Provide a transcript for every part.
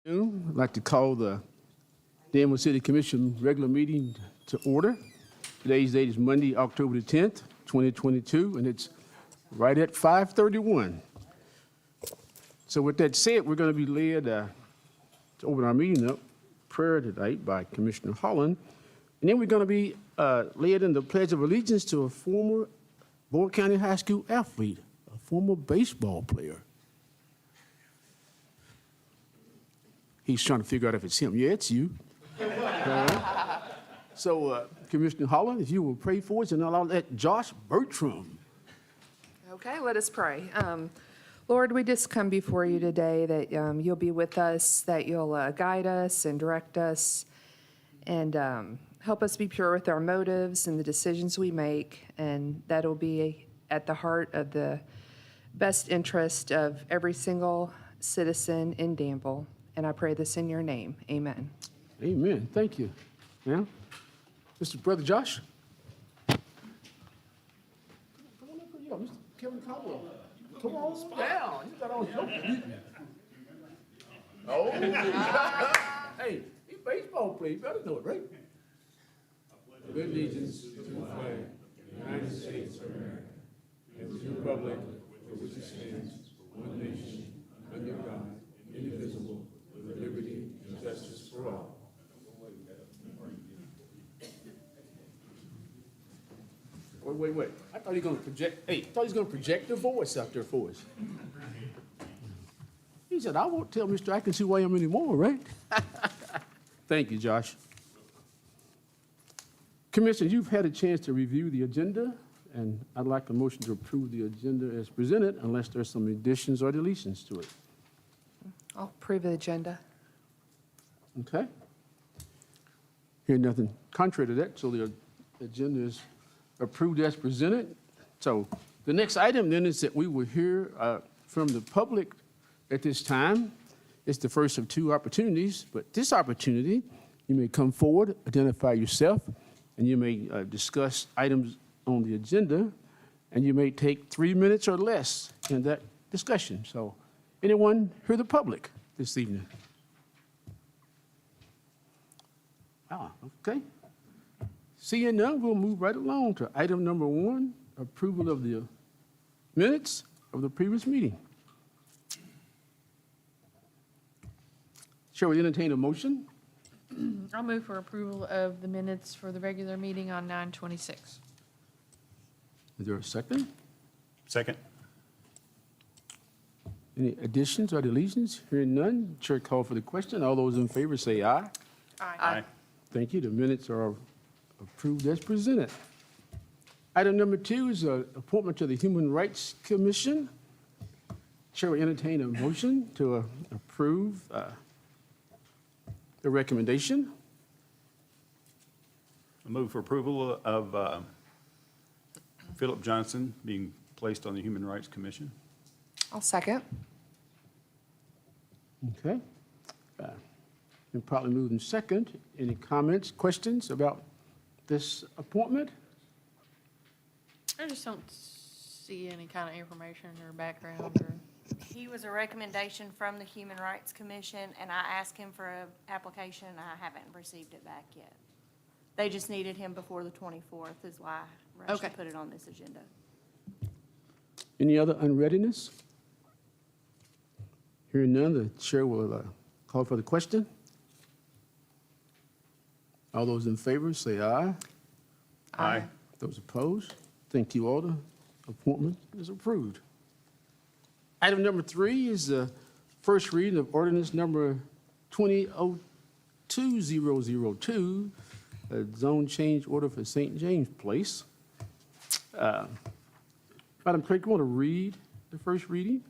I'd like to call the Danville City Commission regular meeting to order. Today's date is Monday, October the 10th, 2022, and it's right at 5:31. So with that said, we're going to be led to open our meeting up, prayer tonight by Commissioner Holland, and then we're going to be led in the Pledge of Allegiance to a former Board County High School athlete, a former baseball player. He's trying to figure out if it's him. Yeah, it's you. So, Commissioner Holland, if you will pray for us, and I'll let Josh Bertram. Okay, let us pray. Lord, we just come before you today that you'll be with us, that you'll guide us and direct us, and help us be pure with our motives and the decisions we make, and that'll be at the heart of the best interest of every single citizen in Danville. And I pray this in your name. Amen. Amen. Thank you. Now, Mr. Brother Josh. Come on up here, Mr. Kevin Caldwell. Come on down. You got on your Oh. Hey, he's a baseball player. You better know it, right? Good allegiance to the flag of the United States of America and to the republic for which it stands, one nation, under God, indivisible, with liberty and justice for all. Wait. I thought he was going to project. Hey, I thought he was going to project the voice out there for us. He said, I won't tell Mr. I can see who I am anymore, right? Thank you, Josh. Commissioner, you've had a chance to review the agenda, and I'd like a motion to approve the agenda as presented unless there's some additions or deletions to it. I'll approve the agenda. Okay. Hearing nothing contrary to that, so the agenda is approved as presented. So the next item then is that we will hear from the public at this time. It's the first of two opportunities, but this opportunity, you may come forward, identify yourself, and you may discuss items on the agenda, and you may take 3 minutes or less in that discussion. So anyone hear the public this evening? Okay. Seeing none, we'll move right along to item number 1, approval of the minutes of the previous meeting. Shall we entertain a motion? I'll move for approval of the minutes for the regular meeting on 9/26. Is there a second? Second. Any additions or deletions? Hearing none, chair call for the question. All those in favor say aye. Aye. Thank you. The minutes are approved as presented. Item number 2 is an appointment to the Human Rights Commission. Chair will entertain a motion to approve the recommendation. I move for approval of Philip Johnson being placed on the Human Rights Commission. I'll second. Okay. Been probably moved in second. Any comments, questions about this appointment? I just don't see any kind of information or background or. He was a recommendation from the Human Rights Commission, and I asked him for an application, and I haven't received it back yet. They just needed him before the 24th is why I rushed to Okay. put it on this agenda. Any other unreadiness? Hearing none, the chair will call for the question. All those in favor say aye. Aye. Those opposed? Thank you all. The appointment is approved. Item number 3 is the first reading of ordinance number 2002-002, a zone change order for St. James Place. Madam Clerk, you want to read the first reading?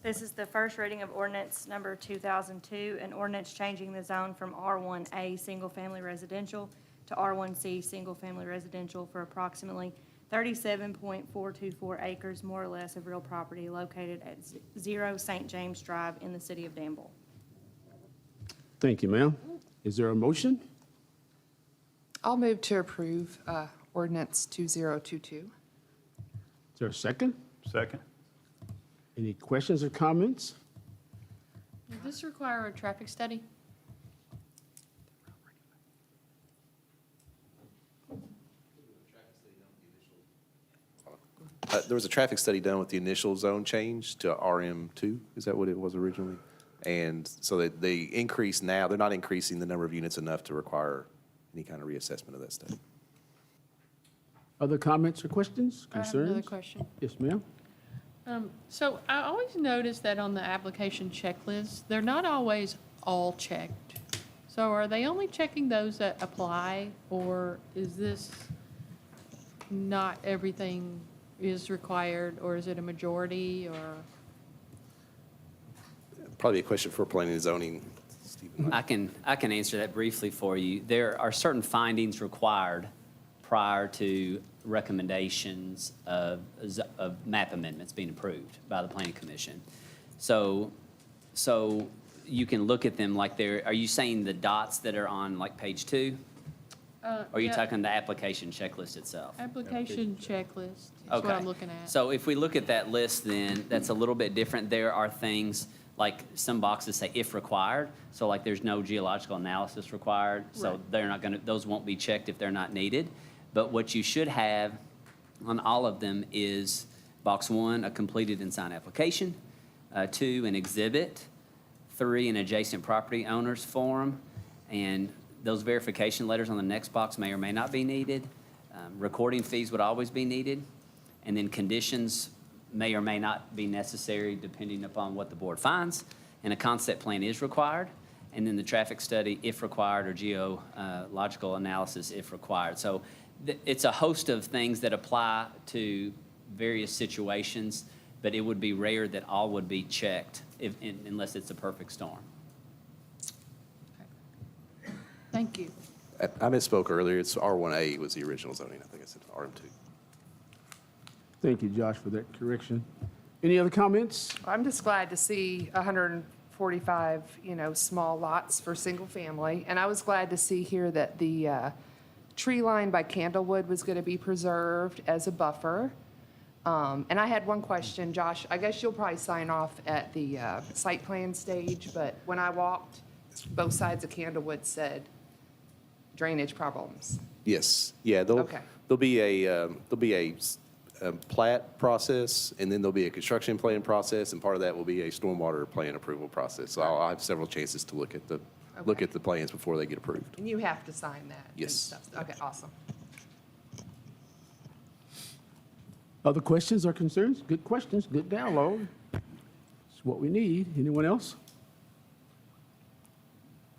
This is the first reading of ordinance number 2002, an ordinance changing the zone from R1A Single Family Residential to R1C Single Family Residential for approximately 37.424 acres, more or less, of real property located at 0 St. James Drive in the city of Danville. Thank you, ma'am. Is there a motion? I'll move to approve ordinance 2022. Is there a second? Second. Any questions or comments? Does this require a traffic study? There was a traffic study done with the initial zone change to RM2, is that what it was originally? And so they increase now, they're not increasing the number of units enough to require any kind of reassessment of that study. Other comments or questions, I have concerns? another question. Yes, ma'am. So I always notice that on the application checklist, they're not always all checked. So are they only checking those that apply, or is this not everything is required, or is it a majority, or? Probably a question for planning and zoning, Stephen. I can answer that briefly for you. There are certain findings required prior to recommendations of map amendments being approved by the planning commission. So you can look at them like are you saying the dots that are on like page 2? Or are you Yeah, talking the application checklist itself? application checklist is what Okay. I'm looking at. So if we look at that list, then that's a little bit different. There are things, like some boxes say if required, so like there's no geological analysis required, so Right. they're not gonna, those won't be checked if they're not needed. But what you should have on all of them is box 1, a completed and signed application, 2, an exhibit, 3, an adjacent property owner's form, and those verification letters on the next box may or may not be needed. Recording fees would always be needed, and then conditions may or may not be necessary depending upon what the board finds, and a concept plan is required, and then the traffic study if required, or geological analysis if required. So it's a host of things that apply to various situations, but it would be rare that all would be checked unless it's a perfect storm. Thank you. I misspoke earlier, it's R1A was the original zoning, I think I said RM2. Thank you, Josh, for that correction. Any other comments? I'm just glad to see 145, small lots for single family. And I was glad to see here that the tree line by Candlewood was going to be preserved as a buffer. And I had one question, Josh. I guess you'll probably sign off at the site plan stage, but when I walked, both sides of Candlewood said drainage problems. Yes, yeah, Okay. there'll be a plat process, and then there'll be a construction plan process, and part of that will be a stormwater plan approval process. So I'll have several chances to look at the plans before they get approved. And you have to sign that? and Yes. stuff. Okay, awesome. Other questions or concerns? Good questions, good dialogue. It's what we need. Anyone else?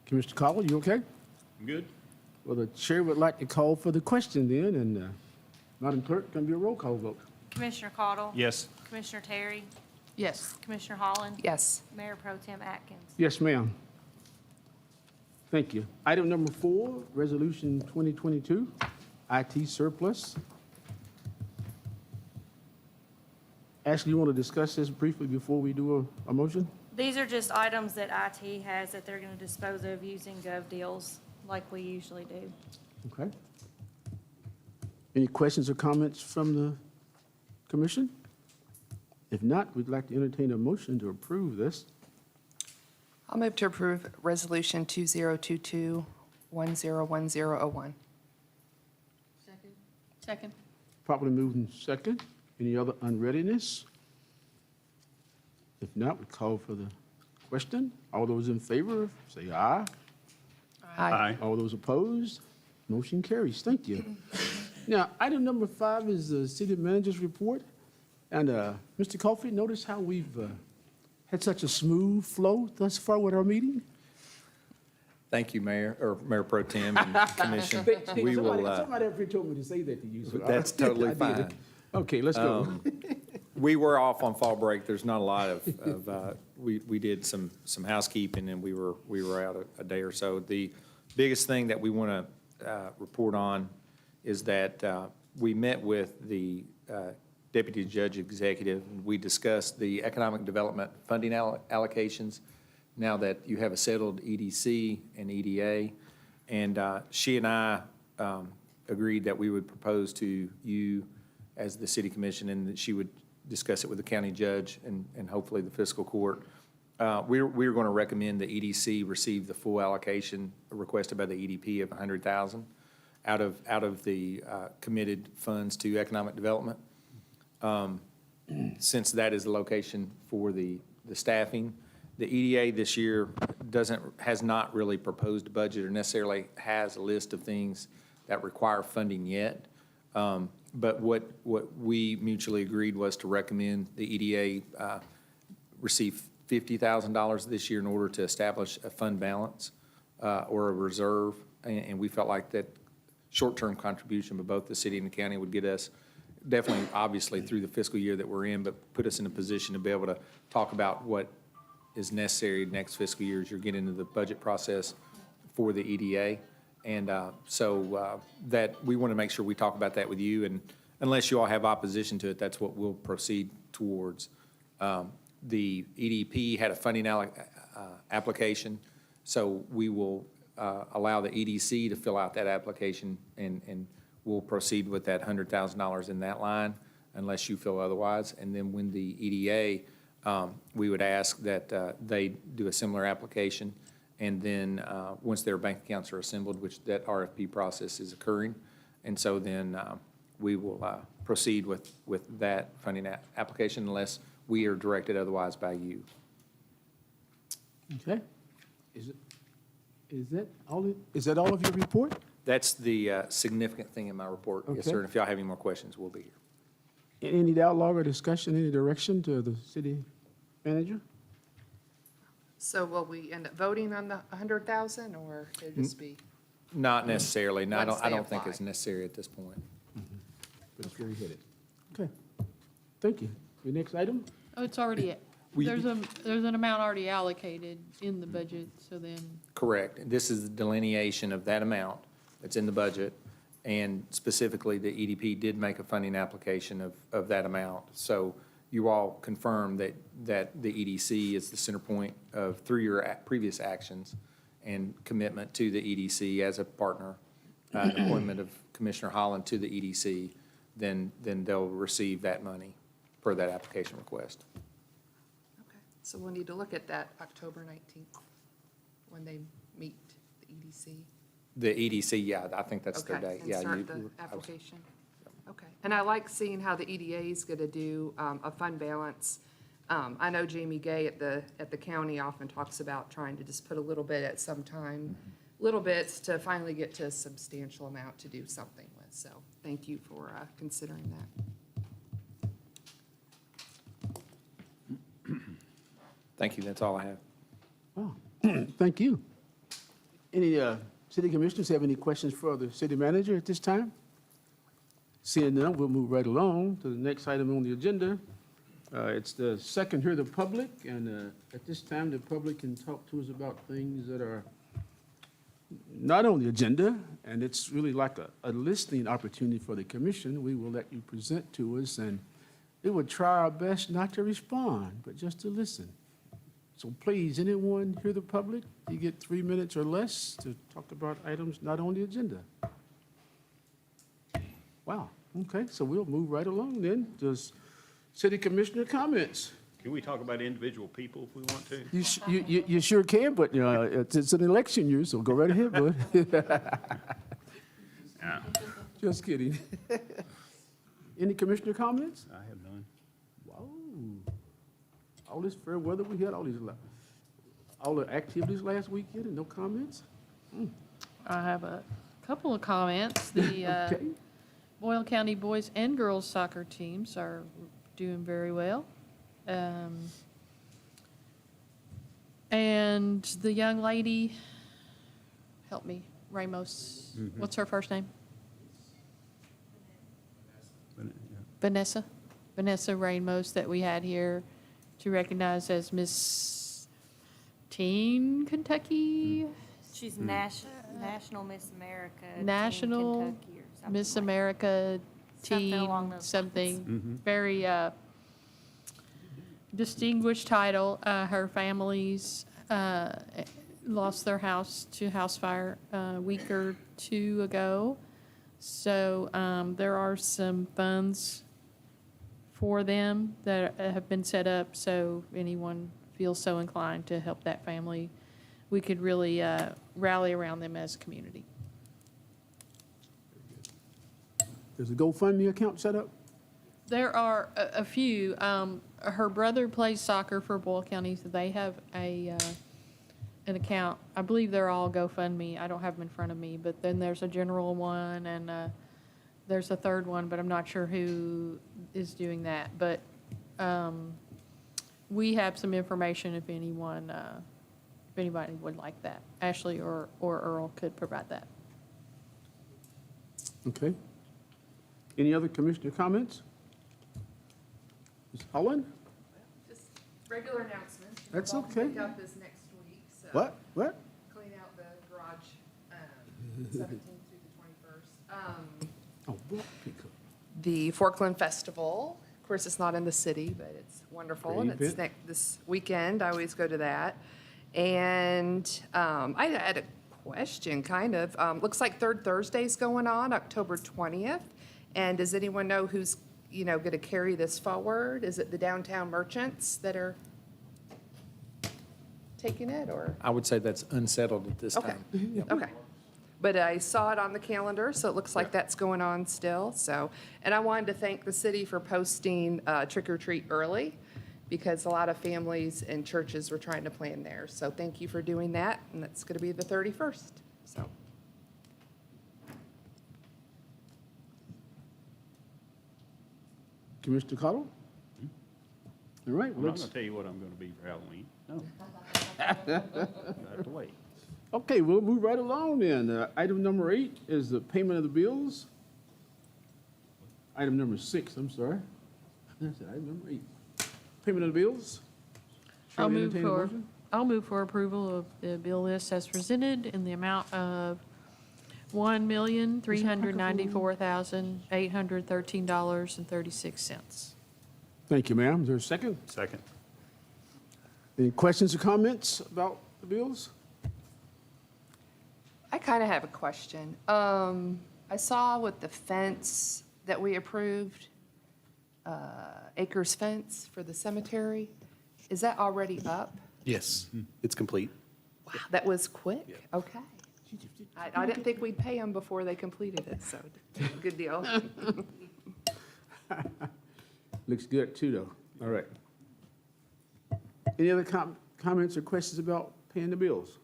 Commissioner Cowell, you okay? Good? Well, the chair would like to call for the question then, and Madam Clerk, can be a roll call vote. Commissioner Caudle? Yes. Commissioner Terry? Yes. Commissioner Holland? Yes. Mayor Pro Tem Atkins? Yes, ma'am. Thank you. Item number 4, Resolution 2022, IT surplus. Ashley, you want to discuss this briefly before we do a motion? These are just items that IT has that they're going to dispose of using Gov Deals like we usually do. Okay. Any questions or comments from the commission? If not, we'd like to entertain a motion to approve this. I'll move to approve Resolution 2022-101001. Second. Properly moved in second. Any other unreadiness? If not, we call for the question. All those in favor, say aye. All those opposed, motion carries. Thank you. Now, item number 5 is the city manager's report. And Mr. Coffey, notice how we've had such a smooth flow thus far with our meeting? Thank you, Mayor, or Mayor Pro Tem and Commission. We will, Somebody up here told me to say that to you. so that's I totally did. fine. Okay, let's go. We were off on fall break. There's not a lot of, we did some housekeeping and we were out a day or so. The biggest thing that we want to report on is that we met with the Deputy Judge Executive. And we discussed the economic development funding allocations now that you have a settled EDC and EDA. And she and I agreed that we would propose to you as the city commission, and that she would discuss it with the county judge and hopefully the fiscal court. We're going to recommend the EDC receive the full allocation requested by the EDP of $100,000 out of the committed funds to economic development. Since that is the location for the staffing, the EDA this year has not really proposed a budget or necessarily has a list of things that require funding yet. But what we mutually agreed was to recommend the EDA receive $50,000 this year in order to establish a fund balance or a reserve. And we felt like that short-term contribution by both the city and the county would get us definitely, obviously, through the fiscal year that we're in, but put us in a position to be able to talk about what is necessary next fiscal year as you're getting into the budget process for the EDA. And so that we want to make sure we talk about that with you. And unless you all have opposition to it, that's what we'll proceed towards. The EDP had a funding application, so we will allow the EDC to fill out that application, and we'll proceed with that $100,000 in that line unless you feel otherwise. And then when the EDA, we would ask that they do a similar application, and then once their bank accounts are assembled, which that RFP process is occurring, and so then we will proceed with that funding application unless we are directed otherwise by you. Okay. Is that all of your report? That's the significant thing in my report. Yes, Okay. sir. And if y'all have any more questions, we'll be here. Any dialogue or discussion, any direction to the city manager? So will we end up voting on the 100,000, or it'll just be? Not necessarily. No, Once I they don't think apply. it's necessary at this point. But it's where you headed. Okay. Thank you. Your next item? Oh, it's already, there's an amount already allocated in the budget, so then, Correct. This is the delineation of that amount that's in the budget, and specifically, the EDP did make a funding application of that amount. So you all confirmed that the EDC is the center point of, through your previous actions and commitment to the EDC as a partner, appointment of Commissioner Holland to the EDC, then they'll receive that money per that application request. Okay, so we'll need to look at that October 19th, when they meet the EDC. The EDC, yeah, I think that's their Okay, date. and Yeah, start you- the I was- application. Okay, and I like seeing how the EDA is going to do a fund balance. I know Jamie Gay at the county often talks about trying to just put a little bit at some time, little bits to finally get to a substantial amount to do something with. So thank you for considering that. Thank you, that's all I have. Wow. Thank you. Any city commissioners have any questions for the city manager at this time? Seeing none, we'll move right along to the next item on the agenda. It's the second hear the public, and at this time, the public can talk to us about things that are not on the agenda, and it's really like a listening opportunity for the commission. We will let you present to us, and we will try our best not to respond, but just to listen. So please, anyone hear the public? You get 3 minutes or less to talk about items not on the agenda. Wow, okay, so we'll move right along then. Just city commissioner comments. Can we talk about individual people if we want to? You sure can, but it's an election year, so go right ahead, bud. Yeah, Just kidding. Any commissioner comments? I have none. Wow. All this fair weather we had, all the activities last weekend and no comments? I have a couple of comments. The Okay. Boyle County boys and girls soccer teams are doing very well. And the young lady, help me, Ramos, what's her first name? Vanessa Ramos, that we had here to recognize as Miss Teen Kentucky, She's National Miss America. Teen National Kentucky or something Miss like America Something Teen, along those something, very distinguished title. Her families lost their house to house fire a week or two ago. So there are some funds for them that have been set up, so if anyone feels so inclined to help that family, we could really rally around them as a community. There's a GoFundMe account set up? There are a few. Her brother plays soccer for Boyle County, so they have an account. I believe they're all GoFundMe. I don't have them in front of me, but then there's a general one, and there's a third one, but I'm not sure who is doing that. But we have some information if anyone, if anybody would like that. Ashley or Earl could provide that. Okay. Any other commissioner comments? Ms. Holland? Just regular announcements. That's Fall okay. Pickup is next week, so. What? Clean out the garage, 17th through the 21st. Oh, what? Pick up. The Forkland Festival, of course, it's not in the city, but it's wonderful, Great and it's event. this weekend. I always go to that. And I had a question, kind of. Looks like Third Thursday's going on, October 20th. And does anyone know who's, going to carry this forward? Is it the downtown merchants that are taking it, or? I would say that's unsettled at this Okay, time. okay. But I saw it on the calendar, so it looks like that's going on still, so. And I wanted to thank the city for posting Trick or Treat early, because a lot of families and churches were trying to plan theirs. So thank you for doing that, and that's going to be the 31st, so. Commissioner Cottle? All right, I'm not let's, gonna tell you what I'm gonna be for Halloween. No. I have to wait. okay, we'll move right along then. Item number 8 is the payment of the bills. Item number 6, I'm sorry. That's it, item number 8. Payment of the bills. Chair I'll will move entertain a for, motion. I'll move for approval of the bill list as presented in the amount of $1,394,813.36. Thank you, ma'am. Is there a second? Second. Any questions or comments about the bills? I kind of have a question. I saw with the fence that we approved, acres fence for the cemetery, is that already up? Yes, it's complete. Wow, that was quick, okay. I didn't think we'd pay them before they completed it, so good deal. Looks good too, though. All right. Any other comments or questions about paying the bills?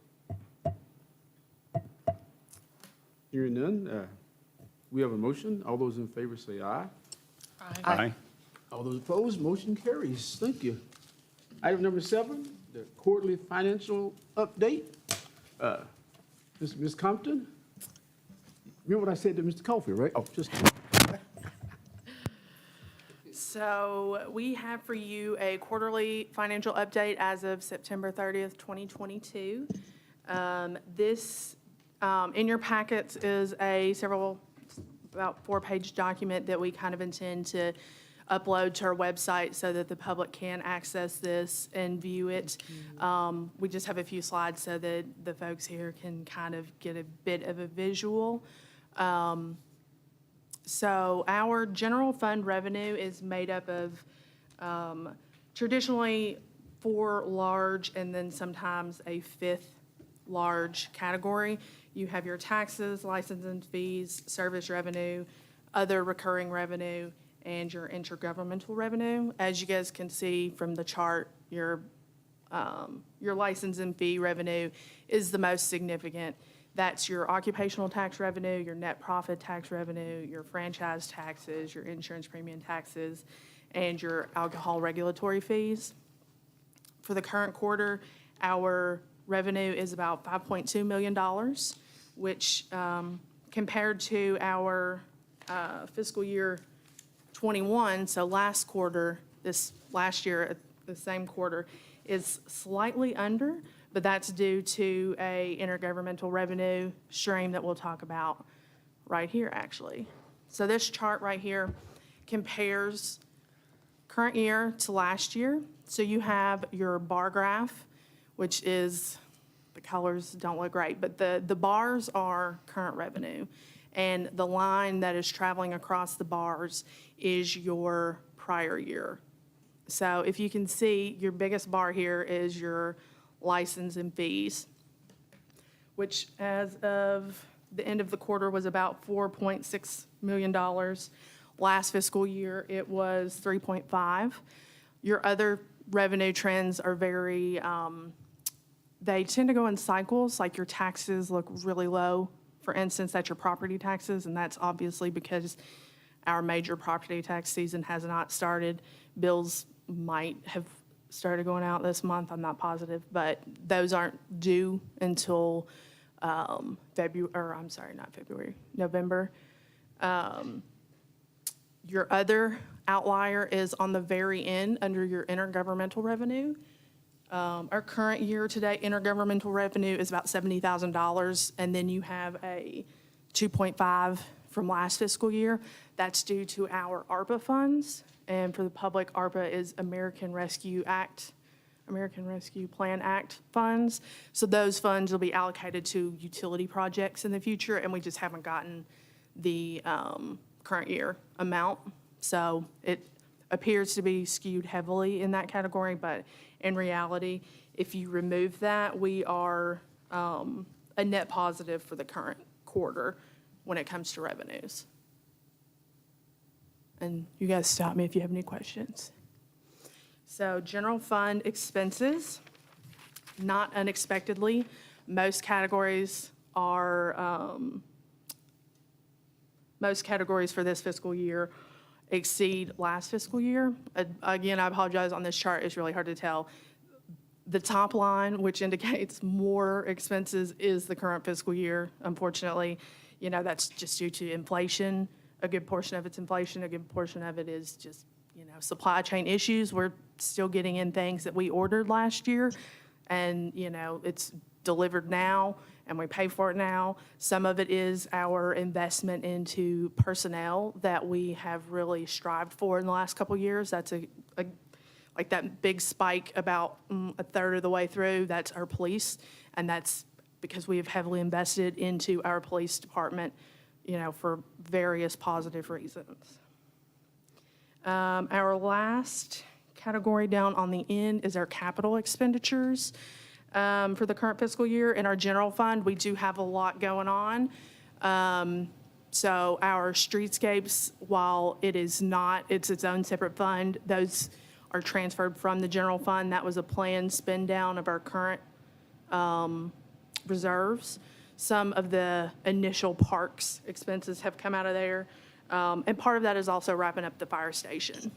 Hearing none, we have a motion. All those in favor say aye. Aye. All those opposed, motion carries. Thank you. Item number 7, the quarterly financial update. Ms. Compton? Remember what I said to Mr. Caulfield, right? Oh, just. So we have for you a quarterly financial update as of September 30th, 2022. This, in your packets, is about 4-page document that we kind of intend to upload to our website so that the public can access this and view it. We just have a few slides so that the folks here can kind of get a bit of a visual. So our general fund revenue is made up of traditionally 4 large and then sometimes a 5th large category. You have your taxes, license and fees, service revenue, other recurring revenue, and your intergovernmental revenue. As you guys can see from the chart, your license and fee revenue is the most significant. That's your occupational tax revenue, your net profit tax revenue, your franchise taxes, your insurance premium taxes, and your alcohol regulatory fees. For the current quarter, our revenue is about $5.2 million, which compared to our fiscal year 21, so last quarter, this last year, the same quarter, is slightly under, but that's due to a intergovernmental revenue stream that we'll talk about right here, actually. So this chart right here compares current year to last year. So you have your bar graph, which is, the colors don't look great, but the bars are current revenue. And the line that is traveling across the bars is your prior year. So if you can see, your biggest bar here is your license and fees, which as of the end of the quarter was about $4.6 million. Last fiscal year, it was 3.5. Your other revenue trends are very, they tend to go in cycles, like your taxes look really low. For instance, that's your property taxes, and that's obviously because our major property tax season has not started. Bills might have started going out this month, I'm not positive, but those aren't due until November. Your other outlier is on the very end, under your intergovernmental revenue. Our current year-to-date intergovernmental revenue is about $70,000, and then you have a 2.5 from last fiscal year. That's due to our ARPA funds, and for the public, ARPA is American Rescue Plan Act funds. So those funds will be allocated to utility projects in the future, and we just haven't gotten the current year amount. So it appears to be skewed heavily in that category, but in reality, if you remove that, we are a net positive for the current quarter when it comes to revenues. And you guys stop me if you have any questions. So general fund expenses, not unexpectedly, most categories for this fiscal year exceed last fiscal year. Again, I apologize, on this chart, it's really hard to tell. The top line, which indicates more expenses, is the current fiscal year, unfortunately. You know, that's just due to inflation. A good portion of it's inflation, a good portion of it is just, you know, supply chain issues. We're still getting in things that we ordered last year, and, you know, it's delivered now, and we pay for it now. Some of it is our investment into personnel that we have really strived for in the last couple of years. That's like that big spike about a third of the way through, that's our police, and that's because we have heavily invested into our police department, you know, for various positive reasons. Our last category down on the end is our capital expenditures. For the current fiscal year. In our general fund, we do have a lot going on. So our streetscapes, while it is not, it's its own separate fund, those are transferred from the general fund. That was a planned spend down of our current reserves. Some of the initial parks expenses have come out of there. And part of that is also wrapping up the fire station.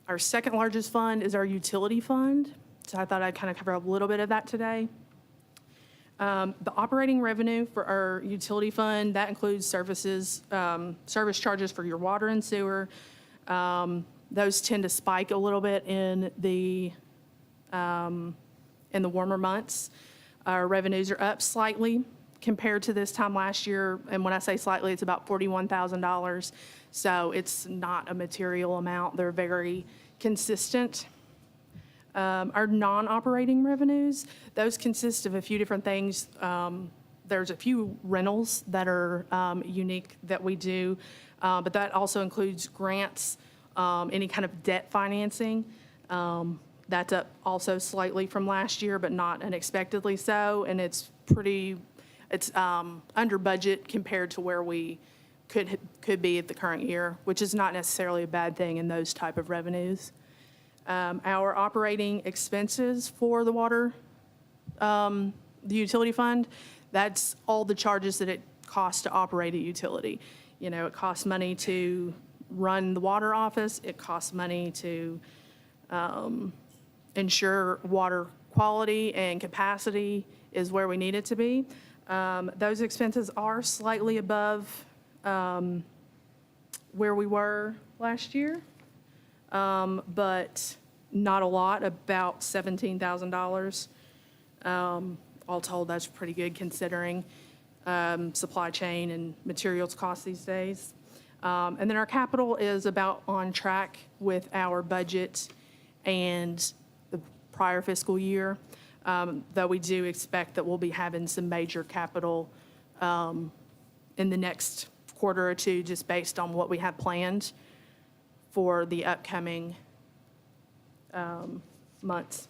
Our second largest fund is our utility fund. So I thought I'd kind of cover a little bit of that today. The operating revenue for our utility fund, that includes services, service charges for your water and sewer. Those tend to spike a little bit in the warmer months. Our revenues are up slightly compared to this time last year. And when I say slightly, it's about $41,000. So it's not a material amount. They're very consistent. Our non-operating revenues, those consist of a few different things. There's a few rentals that are unique that we do, but that also includes grants, any kind of debt financing. That's up also slightly from last year, but not unexpectedly so, and it's under budget compared to where we could be at the current year, which is not necessarily a bad thing in those type of revenues. Our operating expenses for the water, the utility fund, that's all the charges that it costs to operate a utility. You know, it costs money to run the water office. It costs money to ensure water quality and capacity is where we need it to be. Those expenses are slightly above where we were last year, but not a lot, about $17,000. All told, that's pretty good considering supply chain and materials costs these days. And then our capital is about on track with our budget and the prior fiscal year, though we do expect that we'll be having some major capital in the next quarter or two, just based on what we have planned for the upcoming months.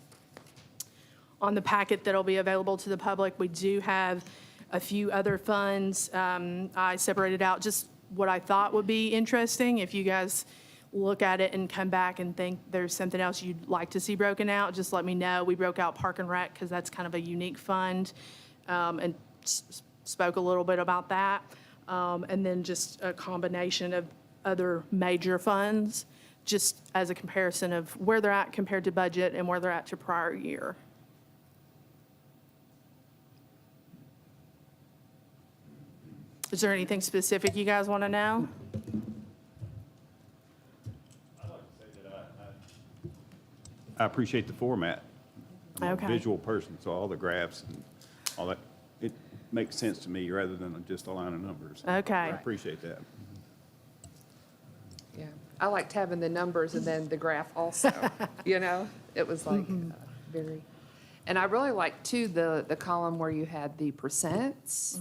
On the packet that'll be available to the public, we do have a few other funds. I separated out just what I thought would be interesting. If you guys look at it and come back and think there's something else you'd like to see broken out, just let me know. We broke out Park and Rec because that's kind of a unique fund, and spoke a little bit about that. And then just a combination of other major funds, just as a comparison of where they're at compared to budget and where they're at to prior year. Is there anything specific you guys want to know? I appreciate the format. I'm a Okay. Visual person, so all the graphs and all that, it makes sense to me rather than just a line of numbers. Okay. I appreciate that. Yeah, I liked having the numbers and then the graph also, you know? It was like very, and I really liked too, the column where you had the percents,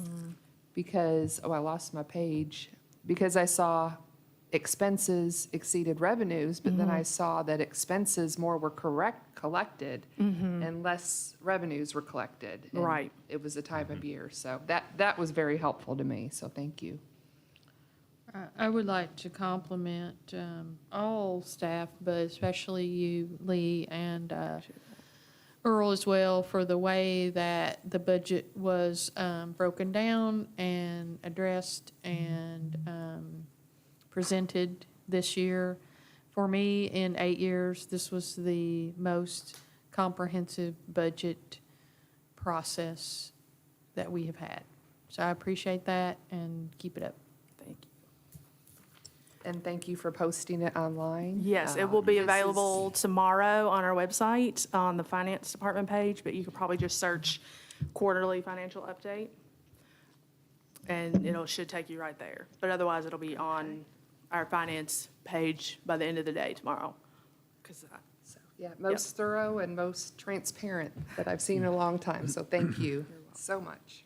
because, oh, I lost my page, because I saw expenses exceeded revenues, but then I saw that expenses more were collected and less revenues were collected. And Right. it was a time of year, so that was very helpful to me, so thank you. I would like to compliment all staff, but especially you, Lee, and Earl as well, for the way that the budget was broken down and addressed and presented this year. For me, in 8 years, this was the most comprehensive budget process that we have had. So I appreciate that, and keep it up. Thank you. And thank you for posting it online. Yes, it will be This is- available tomorrow on our website, on the Finance Department page, but you could probably just search quarterly financial update. And should take you right there. But otherwise, it'll be on our finance page by the end of the day tomorrow. 'Cause, So, yeah, most thorough and most transparent that I've seen in a long time, so thank you so much.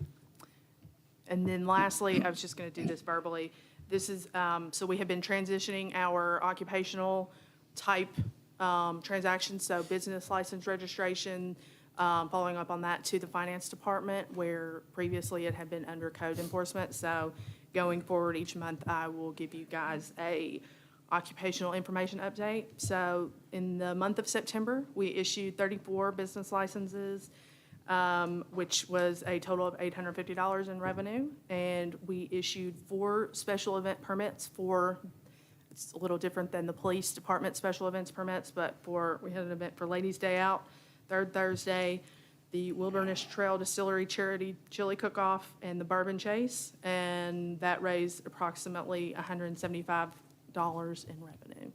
And then lastly, I was just going to do this verbally. This is, so we have been transitioning our occupational type transactions, so business license registration, following up on that to the finance department, where previously it had been under code enforcement. So going forward, each month, I will give you guys a occupational information update. So in the month of September, we issued 34 business licenses, which was a total of $850 in revenue. And we issued 4 special event permits for, it's a little different than the police department special events permits, but we had an event for Ladies' Day Out, third Thursday, the Wilderness Trail Distillery Charity Chili Cook-Off, and the Bourbon Chase. And that raised approximately $175 in revenue.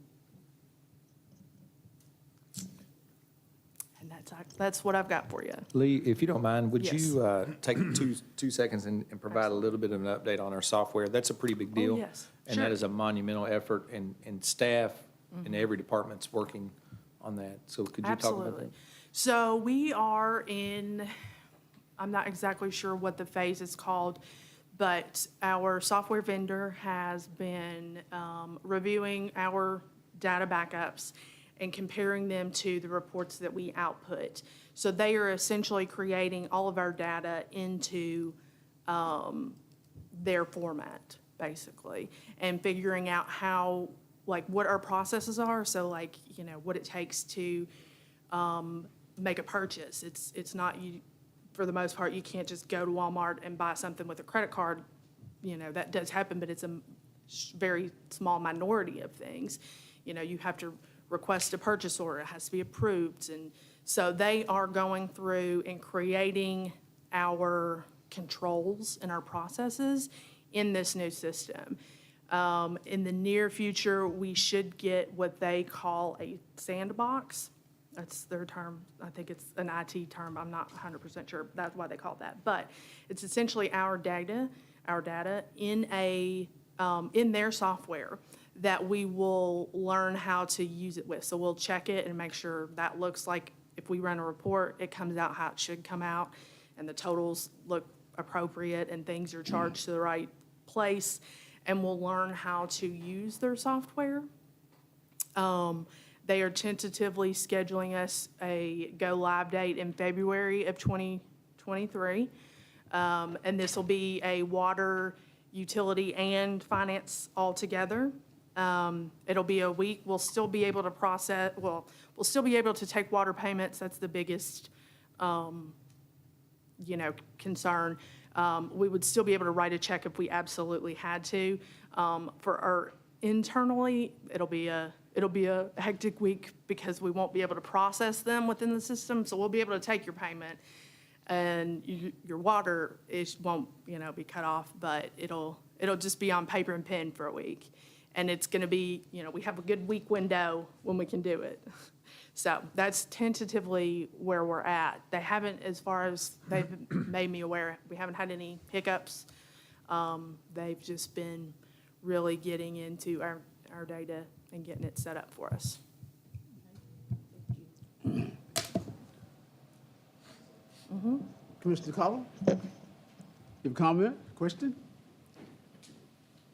And that's what I've got for you. Lee, if you don't mind, would Yes. you take two seconds and provide a little bit of an update on our software? That's a pretty big deal. Oh, yes. And Sure. that is a monumental effort, and staff in every department's working on that. So could you talk about Absolutely. that? So we are in, I'm not exactly sure what the phase is called, but our software vendor has been reviewing our data backups and comparing them to the reports that we output. So they are essentially creating all of our data into their format, basically, and figuring out how, what our processes are. So what it takes to make a purchase. It's not, for the most part, you can't just go to Walmart and buy something with a credit card. That does happen, but it's a very small minority of things. You have to request a purchase order, it has to be approved. And so they are going through and creating our controls and our processes in this new system. In the near future, we should get what they call a sandbox. That's their term. I think it's an IT term. I'm not 100% sure. That's why they call it that. But it's essentially our data in their software that we will learn how to use it with. So we'll check it and make sure that looks like, if we run a report, it comes out how it should come out, and the totals look appropriate and things are charged to the right place. and will learn how to use their software. They are tentatively scheduling us a go-live date in February of 2023. And this will be a water, utility, and finance altogether. It'll be a week. We'll still be able to process, well, we'll still be able to take water payments. That's the biggest, concern. We would still be able to write a check if we absolutely had to. For our internally, it'll be a hectic week because we won't be able to process them within the system. So we'll be able to take your payment, and your water won't, be cut off, but it'll just be on paper and pen for a week. And it's going to be, we have a good week window when we can do it. So that's tentatively where we're at. They haven't, as far as they've made me aware, we haven't had any hiccups. They've just been really getting into our data and getting it set up for us. Commissioner Collins? You have a comment, question?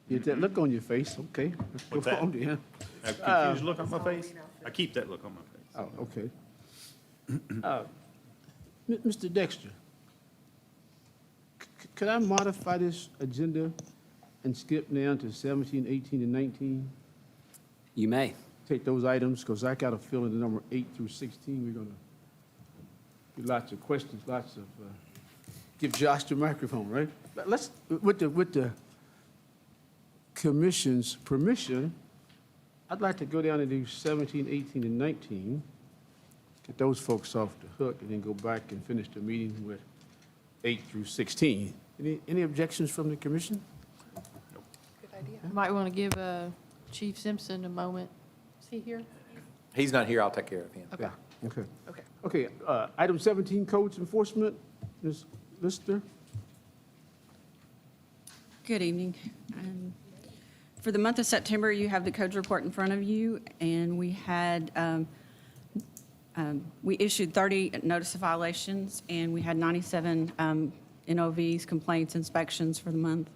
You had that look on your face, okay. Let's go What's that? on then. A confused look on my face? I keep that look on my face. Oh, okay. Mr. Dexter, could I modify this agenda and skip now to 17, 18, and 19? You may. Take those items, because I got a feeling the number 8 through 16, we're gonna get lots of questions, lots of, give Josh the microphone, right? But let's, with the commission's permission, I'd like to go down and do 17, 18, and 19, get those folks off the hook, and then go back and finish the meeting with 8 through 16. Any objections from the commission? Might want to give Chief Simpson a moment. Is he here? He's not here, I'll take care of him. Okay. Okay. Okay. Okay, item 17, codes enforcement, Ms. Lister? Good evening. For the month of September, you have the codes report in front of you, and we had, we issued 30 notice of violations, and we had 97 NOVs, complaints, inspections for the month.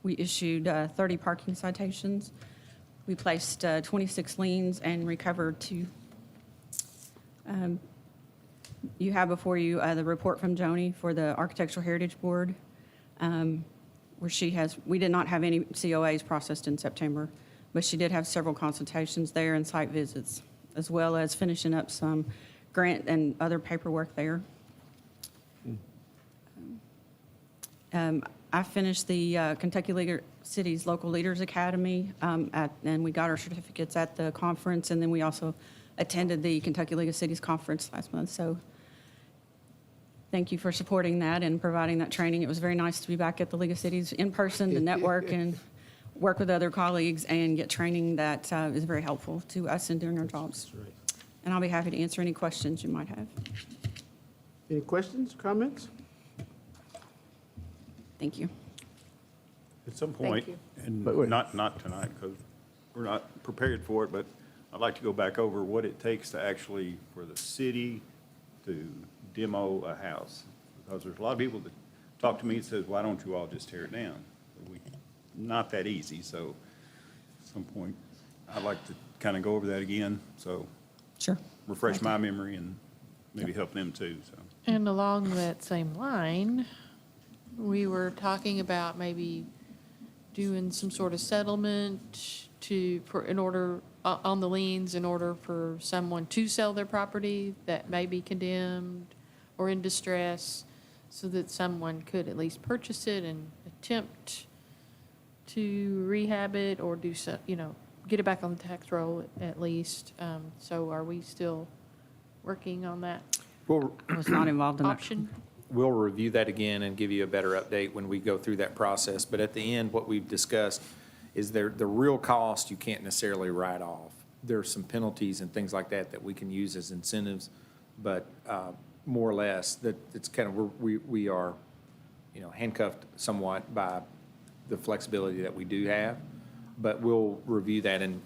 We issued 30 parking citations. We placed 26 liens and recovered 2. You have before you the report from Joni for the Architectural Heritage Board, where we did not have any COAs processed in September, but she did have several consultations there and site visits, as well as finishing up some grant and other paperwork there. I finished the Kentucky League of Cities Local Leaders Academy, and we got our certificates at the conference, and then we also attended the Kentucky League of Cities conference last month. So thank you for supporting that and providing that training. It was very nice to be back at the League of Cities in person to network and work with other colleagues and get training that is very helpful to us in doing our jobs. That's right. And I'll be happy to answer any questions you might have. Any questions, comments? Thank you. At some point, you. and But wait. not tonight, because we're not prepared for it, but I'd like to go back over what it takes to actually, for the city to demo a house. Because there's a lot of people that talk to me and says, why don't you all just tear it down? Not that easy, so at some point, I'd like to kind of go over that again, so Sure. refresh my memory and maybe help them too, so. And along that same line, we were talking about maybe doing some sort of settlement on the liens in order for someone to sell their property that may be condemned or in distress, so that someone could at least purchase it and attempt to rehab it or do so, get it back on the tax roll at least. So are we still working on that I was not involved in that. option? We'll review that again and give you a better update when we go through that process. But at the end, what we've discussed is the real cost you can't necessarily write off. There's some penalties and things like that we can use as incentives, but more or less, that it's kind of, we are, handcuffed somewhat by the flexibility that we do have. But we'll review that, and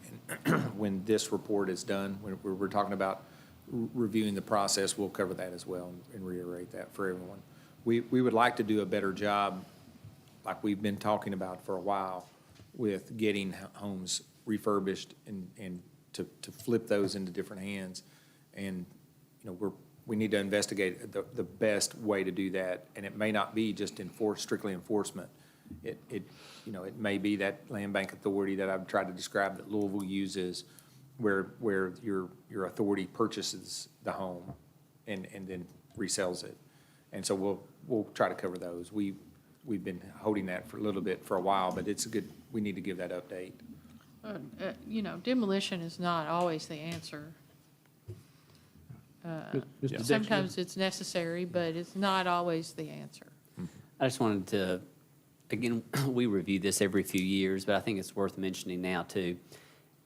when this report is done, when we're talking about reviewing the process, we'll cover that as well and reiterate that for everyone. We would like to do a better job, like we've been talking about for a while, with getting homes refurbished and to flip those into different hands. And, we need to investigate the best way to do that. And it may not be just strictly enforcement. It may be that land bank authority that I've tried to describe that Louisville uses, where your authority purchases the home and then resells it. And so we'll try to cover those. We've been holding that for a little bit for a while, but we need to give that update. Demolition is not always the answer. Mr. Dexter? Sometimes it's necessary, but it's not always the answer. I just wanted to, again, we review this every few years, but I think it's worth mentioning now too.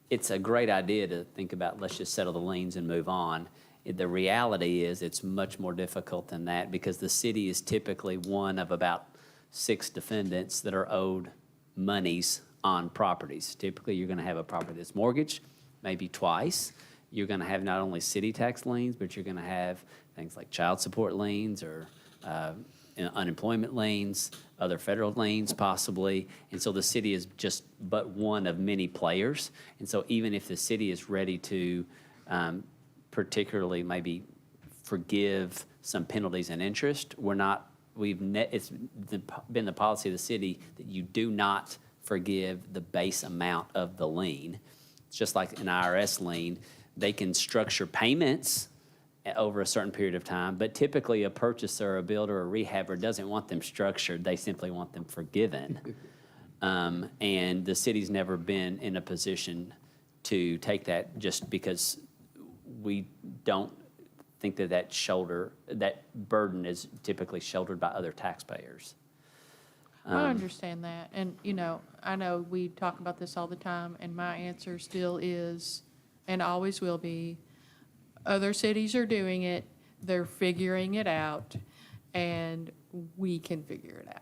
It's a great idea to think about, let's just settle the liens and move on. The reality is it's much more difficult than that because the city is typically one of about 6 defendants that are owed monies on properties. Typically, you're going to have a property that's mortgaged, maybe twice. You're going to have not only city tax liens, but you're going to have things like child support liens or unemployment liens, other federal liens possibly. And so the city is just but one of many players. And so even if the city is ready to particularly maybe forgive some penalties and interest, it's been the policy of the city that you do not forgive the base amount of the lien. It's just like an IRS lien. They can structure payments over a certain period of time, but typically a purchaser, a builder, a rehabber doesn't want them structured. They simply want them forgiven. And the city's never been in a position to take that just because we don't think that burden is typically shouldered by other taxpayers. I understand that. And, I know we talk about this all the time, and my answer still is, and always will be, other cities are doing it, they're figuring it out, and we can figure it out.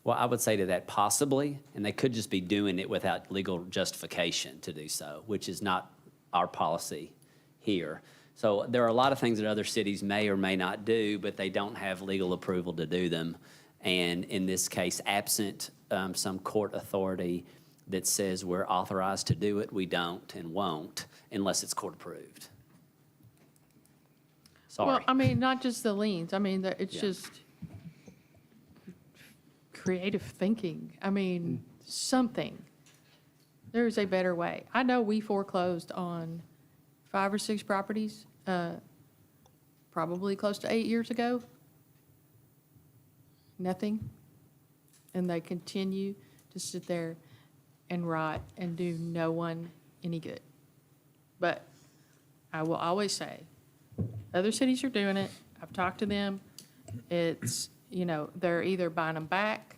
Well, I would say to that possibly, and they could just be doing it without legal justification to do so, which is not our policy here. So there are a lot of things that other cities may or may not do, but they don't have legal approval to do them. And in this case, absent some court authority that says we're authorized to do it, we don't and won't unless it's court approved. Sorry. Well, not just the liens. It's Yeah. just creative thinking. Something. There's a better way. I know we foreclosed on 5 or 6 properties, probably close to 8 years ago. Nothing. And they continue to sit there and rot and do no one any good. But I will always say, other cities are doing it. I've talked to them. It's, they're either buying them back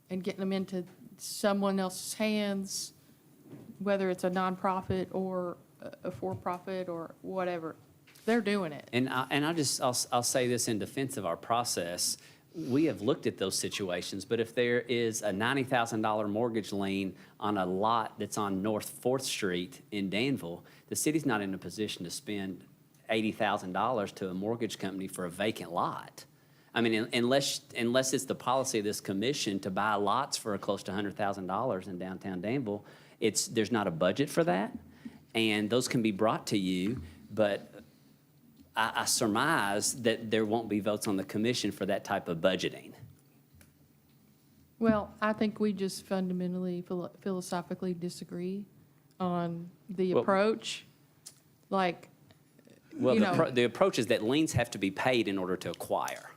and getting them into someone else's hands, whether it's a nonprofit or a for-profit or whatever. They're doing it. And I'll say this in defense of our process. We have looked at those situations, but if there is a $90,000 mortgage lien on a lot that's on North 4th Street in Danville, the city's not in a position to spend $80,000 to a mortgage company for a vacant lot. Unless it's the policy of this commission to buy lots for close to $100,000 in downtown Danville, there's not a budget for that, and those can be brought to you, but I surmise that there won't be votes on the commission for that type of budgeting. Well, I think we just fundamentally, philosophically disagree on the Well- approach. Well, the approach is that liens have to be paid in order to acquire.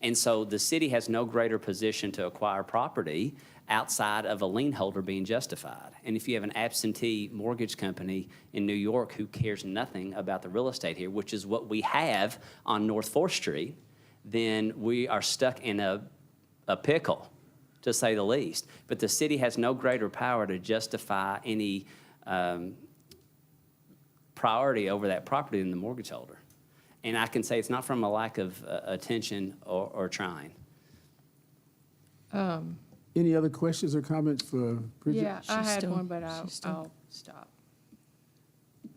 And so the city has no greater position to acquire property outside of a lien holder being justified. And if you have an absentee mortgage company in New York who cares nothing about the real estate here, which is what we have on North 4th Street, then we are stuck in a pickle, to say the least. But the city has no greater power to justify any priority over that property than the mortgage holder. And I can say it's not from a lack of attention or trying. Any other questions or comments for Bridget? Yeah, I had still- one, but she's still- I'll stop.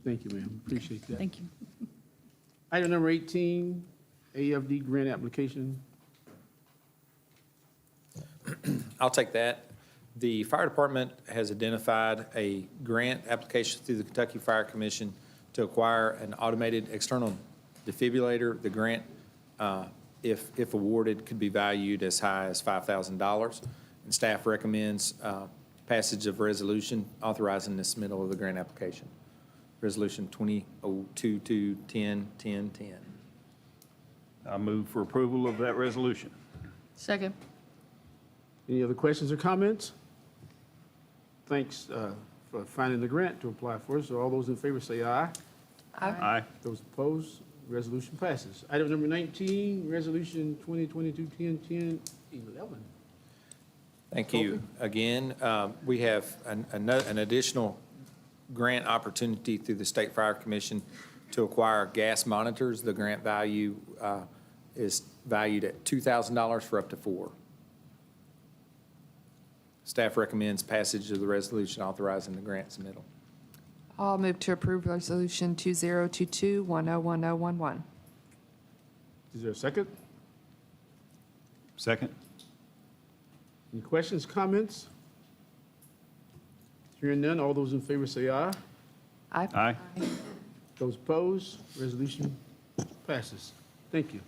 Thank you, ma'am. Appreciate that. Thank you. Item number 18, AFD grant application. I'll take that. The fire department has identified a grant application through the Kentucky Fire Commission to acquire an automated external defibrillator. The grant, if awarded, could be valued as high as $5,000. And staff recommends passage of resolution authorizing the submittal of the grant application. Resolution 2022-10-10-10. I move for approval of that resolution. Second. Any other questions or comments? Thanks for finding the grant to apply for. So all those in favor say aye. Aye. Those opposed, resolution passes. Item number 19, Resolution 2022-10-10-11. Thank you. Again, we have an additional grant opportunity through the State Fire Commission to acquire gas monitors. The grant value is valued at $2,000 for up to 4. Staff recommends passage of the resolution authorizing the grant submittal. I'll move to approve Resolution 2022-101011. Is there a second? Second? Any questions, comments? Hearing none, all those in favor say aye. Aye. Those opposed, resolution passes. Thank you.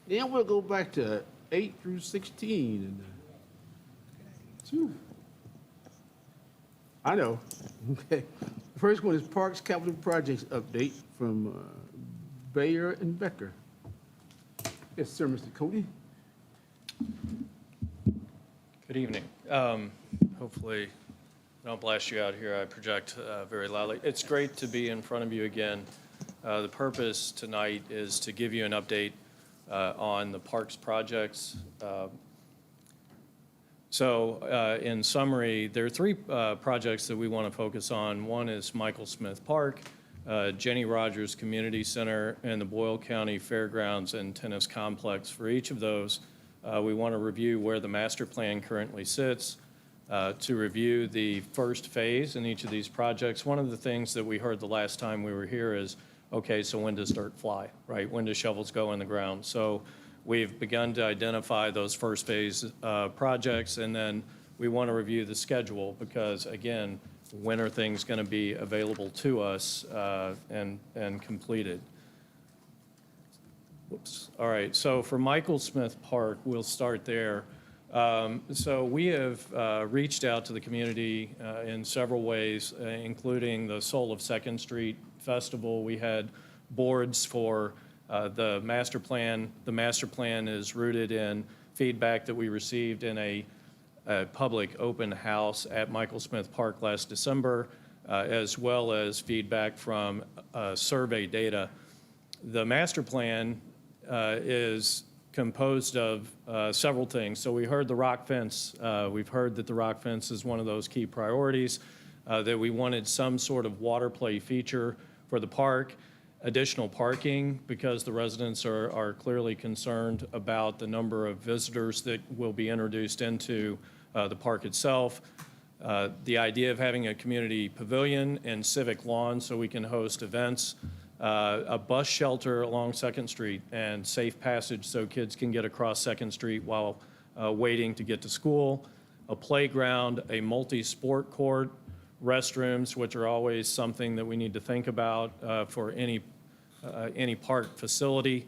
Then we'll go back to 8 through 16. And, phew. I know. Okay. The first one is Parks Capital Projects update from Bayer and Becker. Yes, sir, Mr. Cody. Good evening. Hopefully, I don't blast you out here. I project very loudly. It's great to be in front of you again. The purpose tonight is to give you an update on the parks projects. In summary, there are 3 projects that we want to focus on. One is Michael Smith Park, Jenny Rogers Community Center, and the Boyle County Fairgrounds and Tennis Complex. For each of those, we want to review where the master plan currently sits, to review the first phase in each of these projects. One of the things that we heard the last time we were here is, okay, so when does dirt fly, right? When do shovels go in the ground? So we've begun to identify those first phase projects, and then we want to review the schedule because, again, when are things going to be available to us and completed? Whoops. All right, so for Michael Smith Park, we'll start there. So we have reached out to the community in several ways, including the Soul of Second Street Festival. We had boards for the master plan. The master plan is rooted in feedback that we received in a public open house at Michael Smith Park last December, as well as feedback from survey data. The master plan is composed of several things. So we heard the rock fence. We've heard that the rock fence is one of those key priorities, that we wanted some sort of water play feature for the park, additional parking because the residents are clearly concerned about the number of visitors that will be introduced into the park itself. The idea of having a community pavilion and civic lawn so we can host events, a bus shelter along Second Street and safe passage so kids can get across Second Street while waiting to get to school, a playground, a multi-sport court, restrooms, which are always something that we need to think about for any park facility,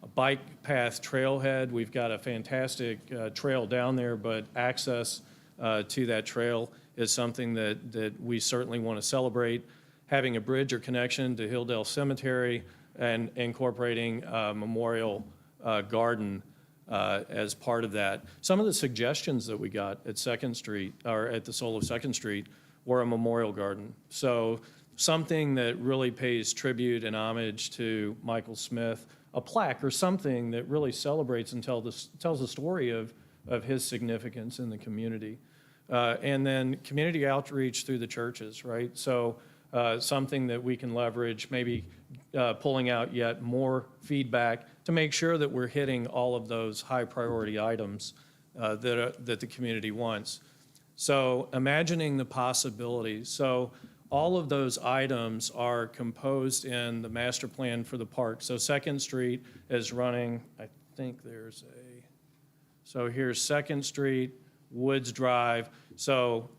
a bike path trailhead. We've got a fantastic trail down there, but access to that trail is something that we certainly want to celebrate. Having a bridge or connection to Hilldale Cemetery and incorporating a memorial garden as part of that. Some of the suggestions that we got at Second Street, or at the Soul of Second Street, were a memorial garden. So something that really pays tribute and homage to Michael Smith, a plaque or something that really celebrates and tells the story of his significance in the community. And then community outreach through the churches, right? So something that we can leverage, maybe pulling out yet more feedback to make sure that we're hitting all of those high priority items that the community wants. So imagining the possibilities. So all of those items are composed in the master plan for the park. So Second Street is running, I think there's so here's Second Street, Woods Drive. So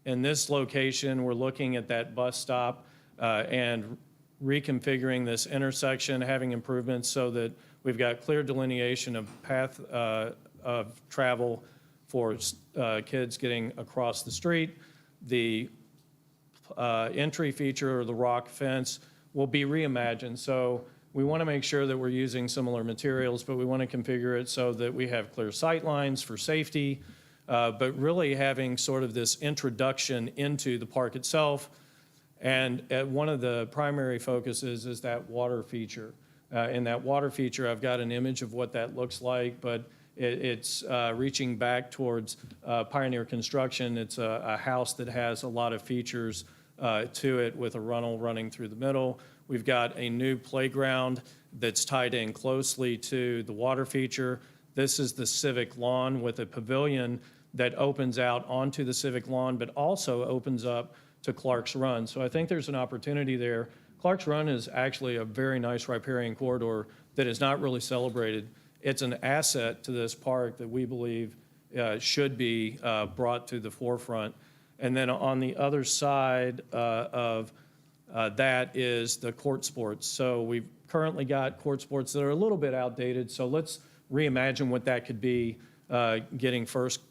in this location, we're looking at that bus stop and reconfiguring this intersection, having improvements so that we've got clear delineation of path of travel for kids getting across the street. The entry feature or the rock fence will be reimagined. So we want to make sure that we're using similar materials, but we want to configure it so that we have clear sight lines for safety, but really having sort of this introduction into the park itself. And one of the primary focuses is that water feature. In that water feature, I've got an image of what that looks like, but it's reaching back towards Pioneer Construction. It's a house that has a lot of features to it with a runnel running through the middle. We've got a new playground that's tied in closely to the water feature. This is the civic lawn with a pavilion that opens out onto the civic lawn, but also opens up to Clark's Run. So I think there's an opportunity there. Clark's Run is actually a very nice riparian corridor that is not really celebrated. It's an asset to this park that we believe should be brought to the forefront. And then on the other side of that is the court sports. So we've currently got court sports that are a little bit outdated. So let's reimagine what that could be, getting first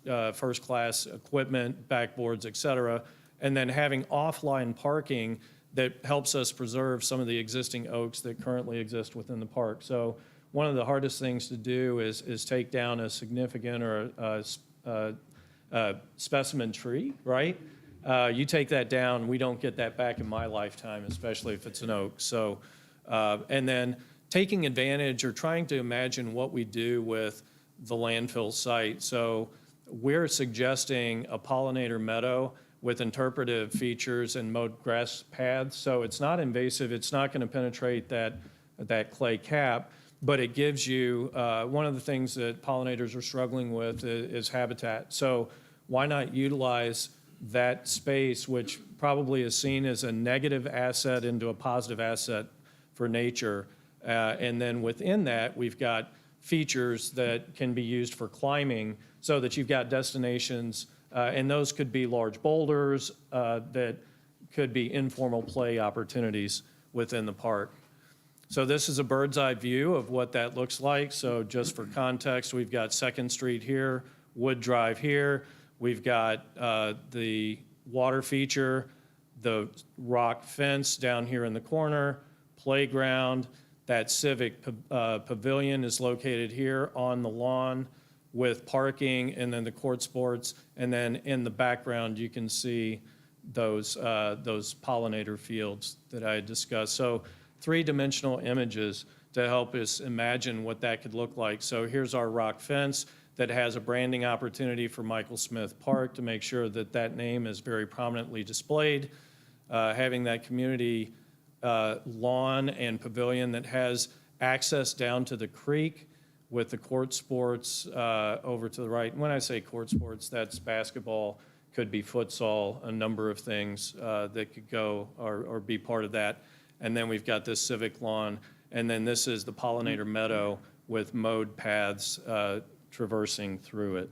class equipment, backboards, et cetera, and then having offline parking that helps us preserve some of the existing oaks that currently exist within the park. So one of the hardest things to do is take down a significant or a specimen tree, right? You take that down, we don't get that back in my lifetime, especially if it's an oak. So, and then taking advantage or trying to imagine what we do with the landfill site. So we're suggesting a pollinator meadow with interpretive features and mowed grass paths. So it's not invasive, it's not going to penetrate that clay cap, but it gives you, one of the things that pollinators are struggling with is habitat. So why not utilize that space, which probably is seen as a negative asset, into a positive asset for nature. And then within that, we've got features that can be used for climbing so that you've got destinations, and those could be large boulders that could be informal play opportunities within the park. So this is a bird's eye view of what that looks like. So just for context, we've got 2nd Street here, Wood Drive here. We've got the water feature, the rock fence down here in the corner, playground. That civic pavilion is located here on the lawn with parking, and then the court sports. And then in the background, you can see those pollinator fields that I had discussed. So 3-dimensional images to help us imagine what that could look like. So here's our rock fence that has a branding opportunity for Michael Smith Park to make sure that that name is very prominently displayed. Having that community lawn and pavilion that has access down to the creek with the court sports over to the right. When I say court sports, that's basketball, could be futsal, a number of things that could go or be part of that. And then we've got this civic lawn, and then this is the pollinator meadow with mowed paths traversing through it.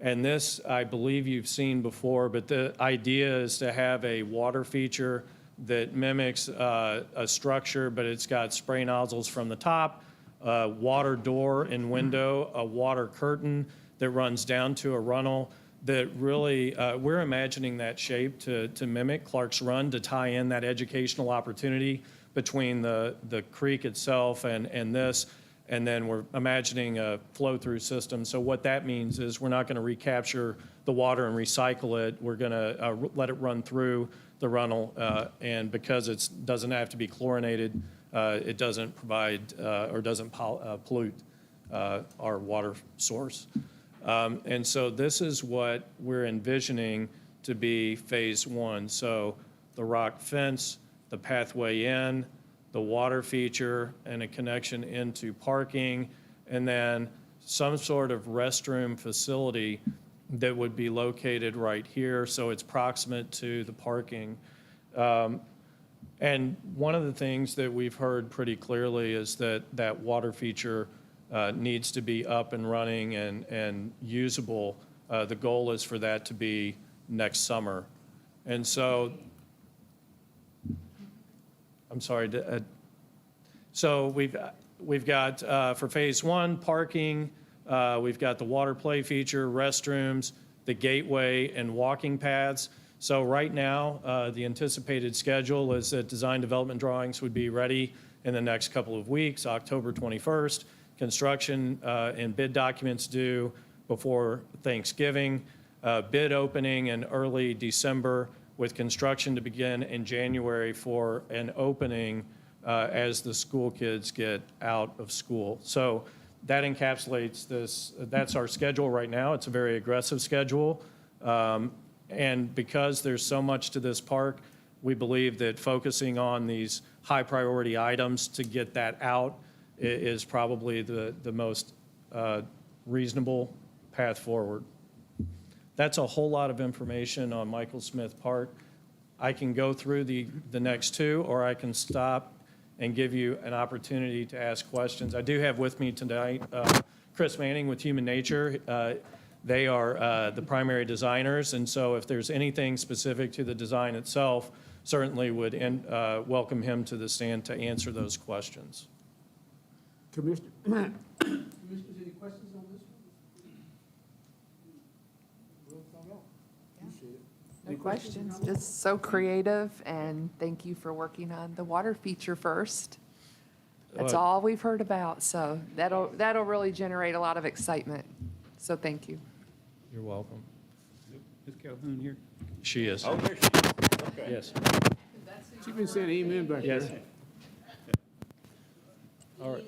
And this, I believe you've seen before, but the idea is to have a water feature that mimics a structure, but it's got spray nozzles from the top, a water door and window, a water curtain that runs down to a runnel that really, we're imagining that shape to mimic Clark's Run, to tie in that educational opportunity between the creek itself and this. And then we're imagining a flow-through system. So what that means is we're not going to recapture the water and recycle it. We're going to let it run through the runnel. And because it doesn't have to be chlorinated, it doesn't provide or doesn't pollute our water source. And so this is what we're envisioning to be phase 1. So the rock fence, the pathway in, the water feature, and a connection into parking, and then some sort of restroom facility that would be located right here, so it's proximate to the parking. And one of the things that we've heard pretty clearly is that that water feature needs to be up and running and usable. The goal is for that to be next summer. And so, I'm sorry, so we've got, for phase one, parking, we've got the water play feature, restrooms, the gateway, and walking paths. So right now, the anticipated schedule is that design development drawings would be ready in the next couple of weeks, October 21st. Construction and bid documents due before Thanksgiving. Bid opening in early December, with construction to begin in January for an opening as the school kids get out of school. So that encapsulates this. That's our schedule right now. It's a very aggressive schedule. And because there's so much to this park, we believe that focusing on these high priority items to get that out is probably the most reasonable path forward. That's a whole lot of information on Michael Smith Park. I can go through the next two, or I can stop and give you an opportunity to ask questions. I do have with me tonight Chris Manning with Human Nature. They are the primary designers, and so if there's anything specific to the design itself, certainly would welcome him to the stand to answer those questions. Commissioner, Commissioners, any questions on this one? Well thought out. Appreciate it. No Any questions, Howard? just so creative, and thank you for working on the water feature first. That's Uh, all we've heard about, so that'll really generate a lot of excitement. So thank you. You're welcome. Is Calhoun here? She is. Oh, there she is. Okay. Yes. She been saying amen back there. Yes. All right.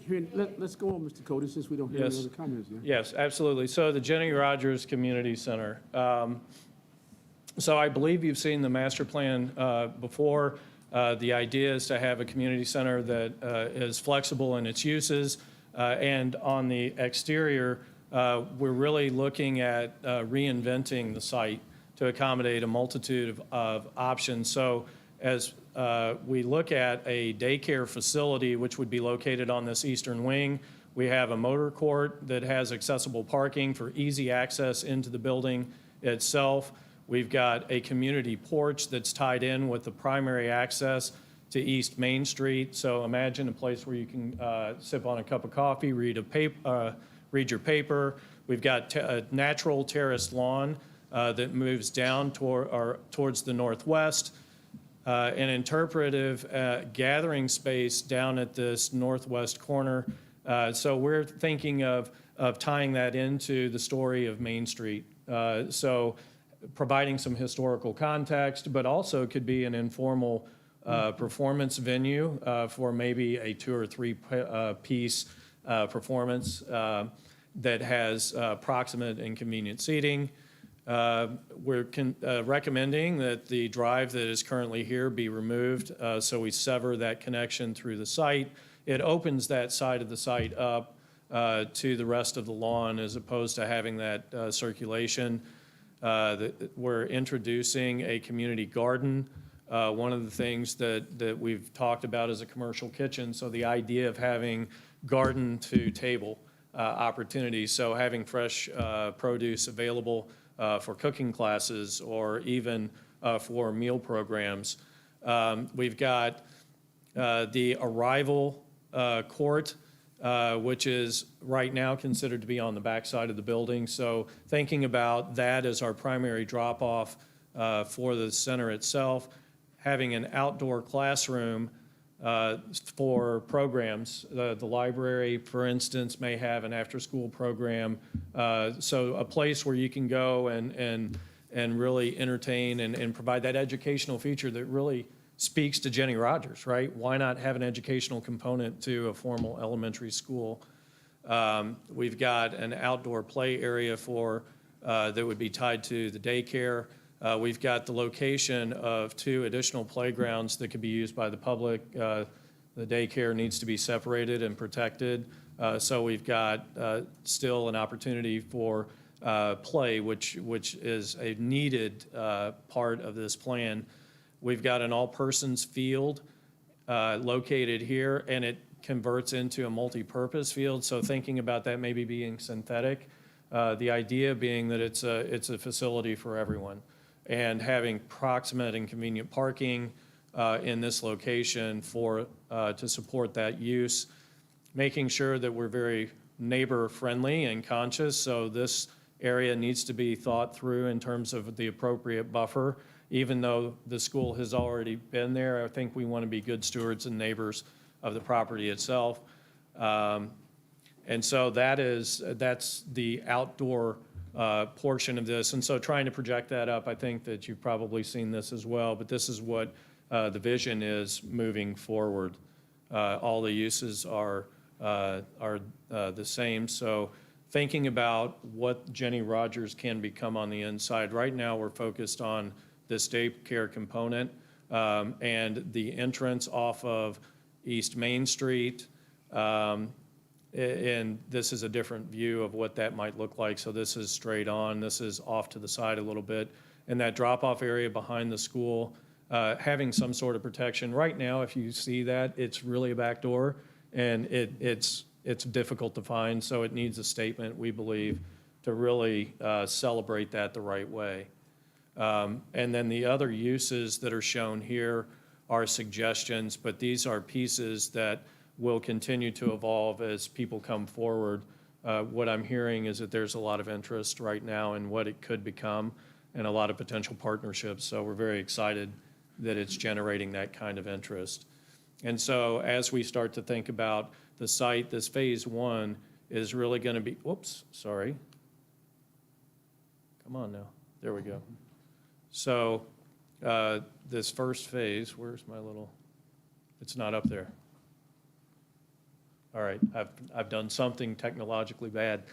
Here, let's go on, Mr. Cody, since we don't have any Yes. other comments there. Yes, absolutely. So the Jenny Rogers Community Center. So I believe you've seen the master plan before. The idea is to have a community center that is flexible in its uses. And on the exterior, we're really looking at reinventing the site to accommodate a multitude of options. So as we look at a daycare facility, which would be located on this eastern wing, we have a motor court that has accessible parking for easy access into the building itself. We've got a community porch that's tied in with the primary access to East Main Street. So imagine a place where you can sip on a cup of coffee, read your paper. We've got a natural terraced lawn that moves down towards the northwest. An interpretive gathering space down at this northwest corner. So we're thinking of tying that into the story of Main Street. So providing some historical context, but also could be an informal performance venue for maybe a 2 or 3 piece performance that has proximate and convenient seating. We're recommending that the drive that is currently here be removed, so we sever that connection through the site. It opens that side of the site up to the rest of the lawn as opposed to having that circulation. We're introducing a community garden. One of the things that we've talked about is a commercial kitchen, so the idea of having garden to table opportunities, so having fresh produce available for cooking classes or even for meal programs. We've got the arrival court, which is right now considered to be on the back side of the building. So thinking about that as our primary drop-off for the center itself, having an outdoor classroom for programs. The library, for instance, may have an after-school program. So a place where you can go and really entertain and provide that educational feature that really speaks to Jenny Rogers, right? Why not have an educational component to a formal elementary school? We've got an outdoor play area that would be tied to the daycare. We've got the location of 2 additional playgrounds that could be used by the public. The daycare needs to be separated and protected. So we've got still an opportunity for play, which is a needed part of this plan. We've got an all-persons field located here, and it converts into a multi-purpose field, so thinking about that maybe being synthetic. The idea being that it's a facility for everyone. And having proximate and convenient parking in this location to support that use, making sure that we're very neighbor-friendly and conscious, so this area needs to be thought through in terms of the appropriate buffer. Even though the school has already been there, I think we want to be good stewards and neighbors of the property itself. And so that's the outdoor portion of this. And so trying to project that up, I think that you've probably seen this as well, but this is what the vision is moving forward. All the uses are the same. So thinking about what Jenny Rogers can become on the inside, right now we're focused on this daycare component and the entrance off of East Main Street. And this is a different view of what that might look like. So this is straight on, this is off to the side a little bit. And that drop-off area behind the school, having some sort of protection. Right now, if you see that, it's really a back door, and it's difficult to find, so it needs a statement, we believe, to really celebrate that the right way. And then the other uses that are shown here are suggestions, but these are pieces that will continue to evolve as people come forward. What I'm hearing is that there's a lot of interest right now in what it could become and a lot of potential partnerships, so we're very excited that it's generating that kind of interest. And so as we start to think about the site, this phase one is really going to be, whoops, sorry. Come on now, there we go. So this first phase, where's my little, it's not up there. All right, I've done something technologically bad.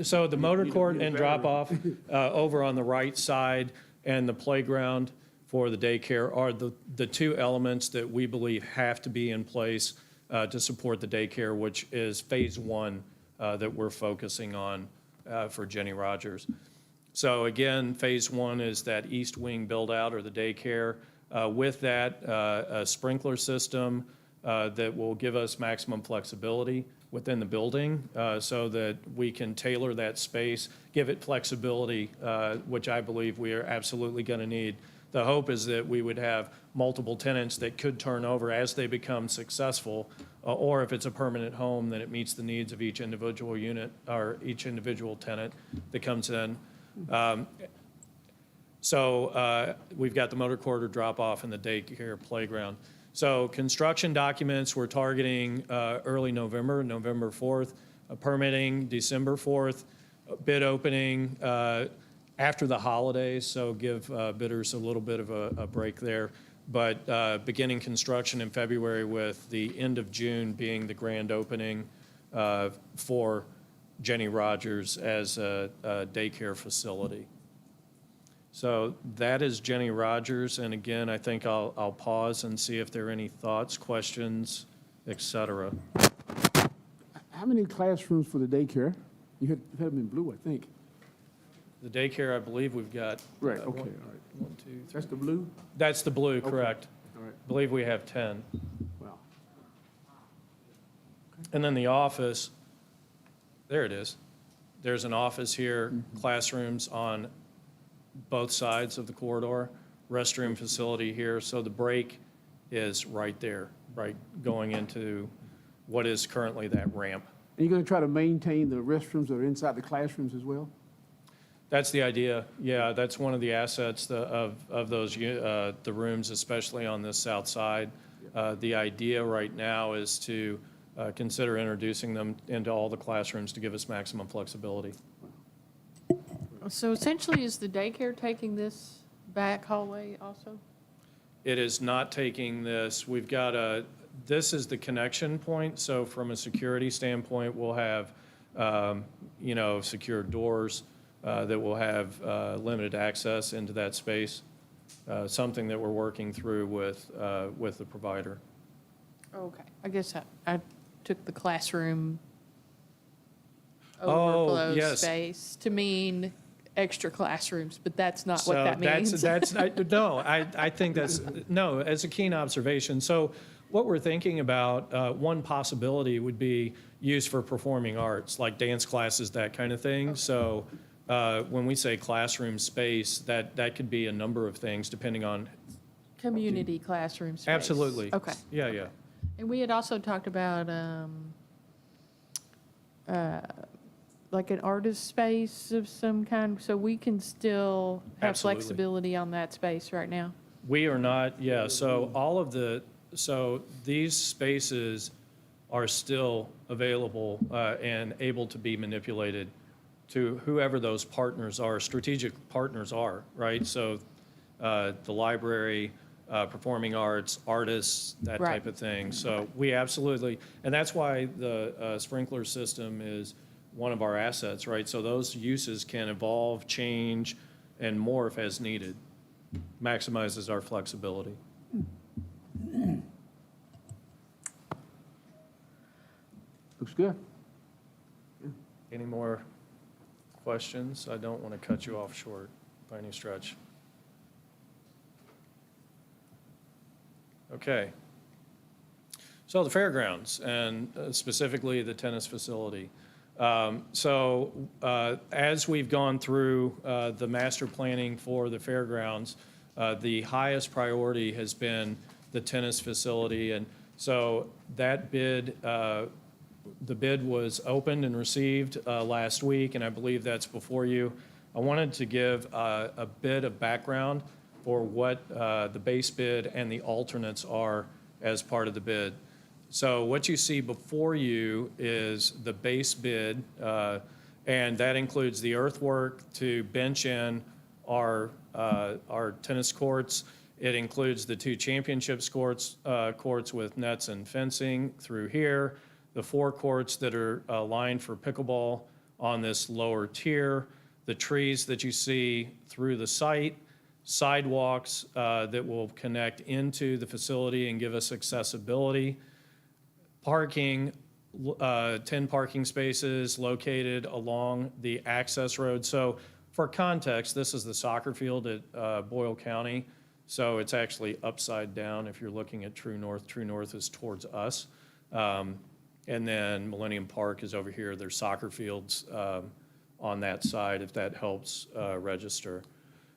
So the motor court and drop-off over on the right side and the playground for the daycare are the two elements that we believe have to be in place to support the daycare, which is phase one that we're focusing on for Jenny Rogers. So again, phase one is that east wing build-out or the daycare. With that, a sprinkler system that will give us maximum flexibility within the building so that we can tailor that space, give it flexibility, which I believe we are absolutely going to need. The hope is that we would have multiple tenants that could turn over as they become successful, or if it's a permanent home, then it meets the needs of each individual unit or each individual tenant that comes in. So we've got the motor corridor drop-off and the daycare playground. So construction documents, we're targeting early November, November 4th, permitting December 4th, bid opening after the holidays, so give bidders a little bit of a break there. But beginning construction in February with the end of June being the grand opening for Jenny Rogers as a daycare facility. So that is Jenny Rogers, and again, I think I'll pause and see if there are any thoughts, questions, et cetera. How many classrooms for the daycare? You had them in blue, I think. The daycare, I believe we've got. Right, okay, all right. 1, 2, 3. That's the blue? That's the blue, Okay. correct. All right, I believe we have 10. wow. And then the office, there it is. There's an office here, classrooms on both sides of the corridor, restroom facility here. So the break is right there, right going into what is currently that ramp. And you're going to try to maintain the restrooms that are inside the classrooms as well? That's the idea. Yeah, that's one of the assets of those, the rooms, especially on this south side. The idea right now is to consider introducing them into all the classrooms to give us maximum flexibility. So essentially, is the daycare taking this back hallway also? It is not taking this. We've got this is the connection point. So from a security standpoint, we'll have, secure doors that will have limited access into that space, something that we're working through with the provider. Okay, I guess I took the classroom Oh, overflow yes. space to mean extra classrooms, but that's not what So that means. I think that's, no, as a keen observation. So what we're thinking about, one possibility would be used for performing arts, like dance classes, that kind of thing. So when we say classroom space, that could be a number of things depending on. Community classroom space. Absolutely. Okay. Yeah. And we had also talked about, like an artist space of some kind, so we can still have Absolutely. flexibility on that space right now. We are not, yeah, so these spaces are still available and able to be manipulated to whoever those partners are, strategic partners are, right? So the library, performing arts, artists, that Right. type of thing. So we absolutely, and that's why the sprinkler system is one of our assets, right? So those uses can evolve, change, and morph as needed. Maximizes our flexibility. Looks good. Any more questions? I don't want to cut you off short by any stretch. Okay. So the fairgrounds, and specifically the tennis facility. As we've gone through the master planning for the fairgrounds, the highest priority has been the tennis facility. And so that bid, the bid was opened and received last week, and I believe that's before you. I wanted to give a bit of background for what the base bid and the alternates are as part of the bid. So what you see before you is the base bid, and that includes the earthwork to bench in our tennis courts. It includes the 2 championships courts with nets and fencing through here, the 4 courts that are lined for pickleball on this lower tier, the trees that you see through the site, sidewalks that will connect into the facility and give us accessibility, parking, 10 parking spaces located along the access road. So for context, this is the soccer field at Boyle County. So it's actually upside down if you're looking at True North. True North is towards us. And then Millennium Park is over here. There's soccer fields on that side, if that helps register.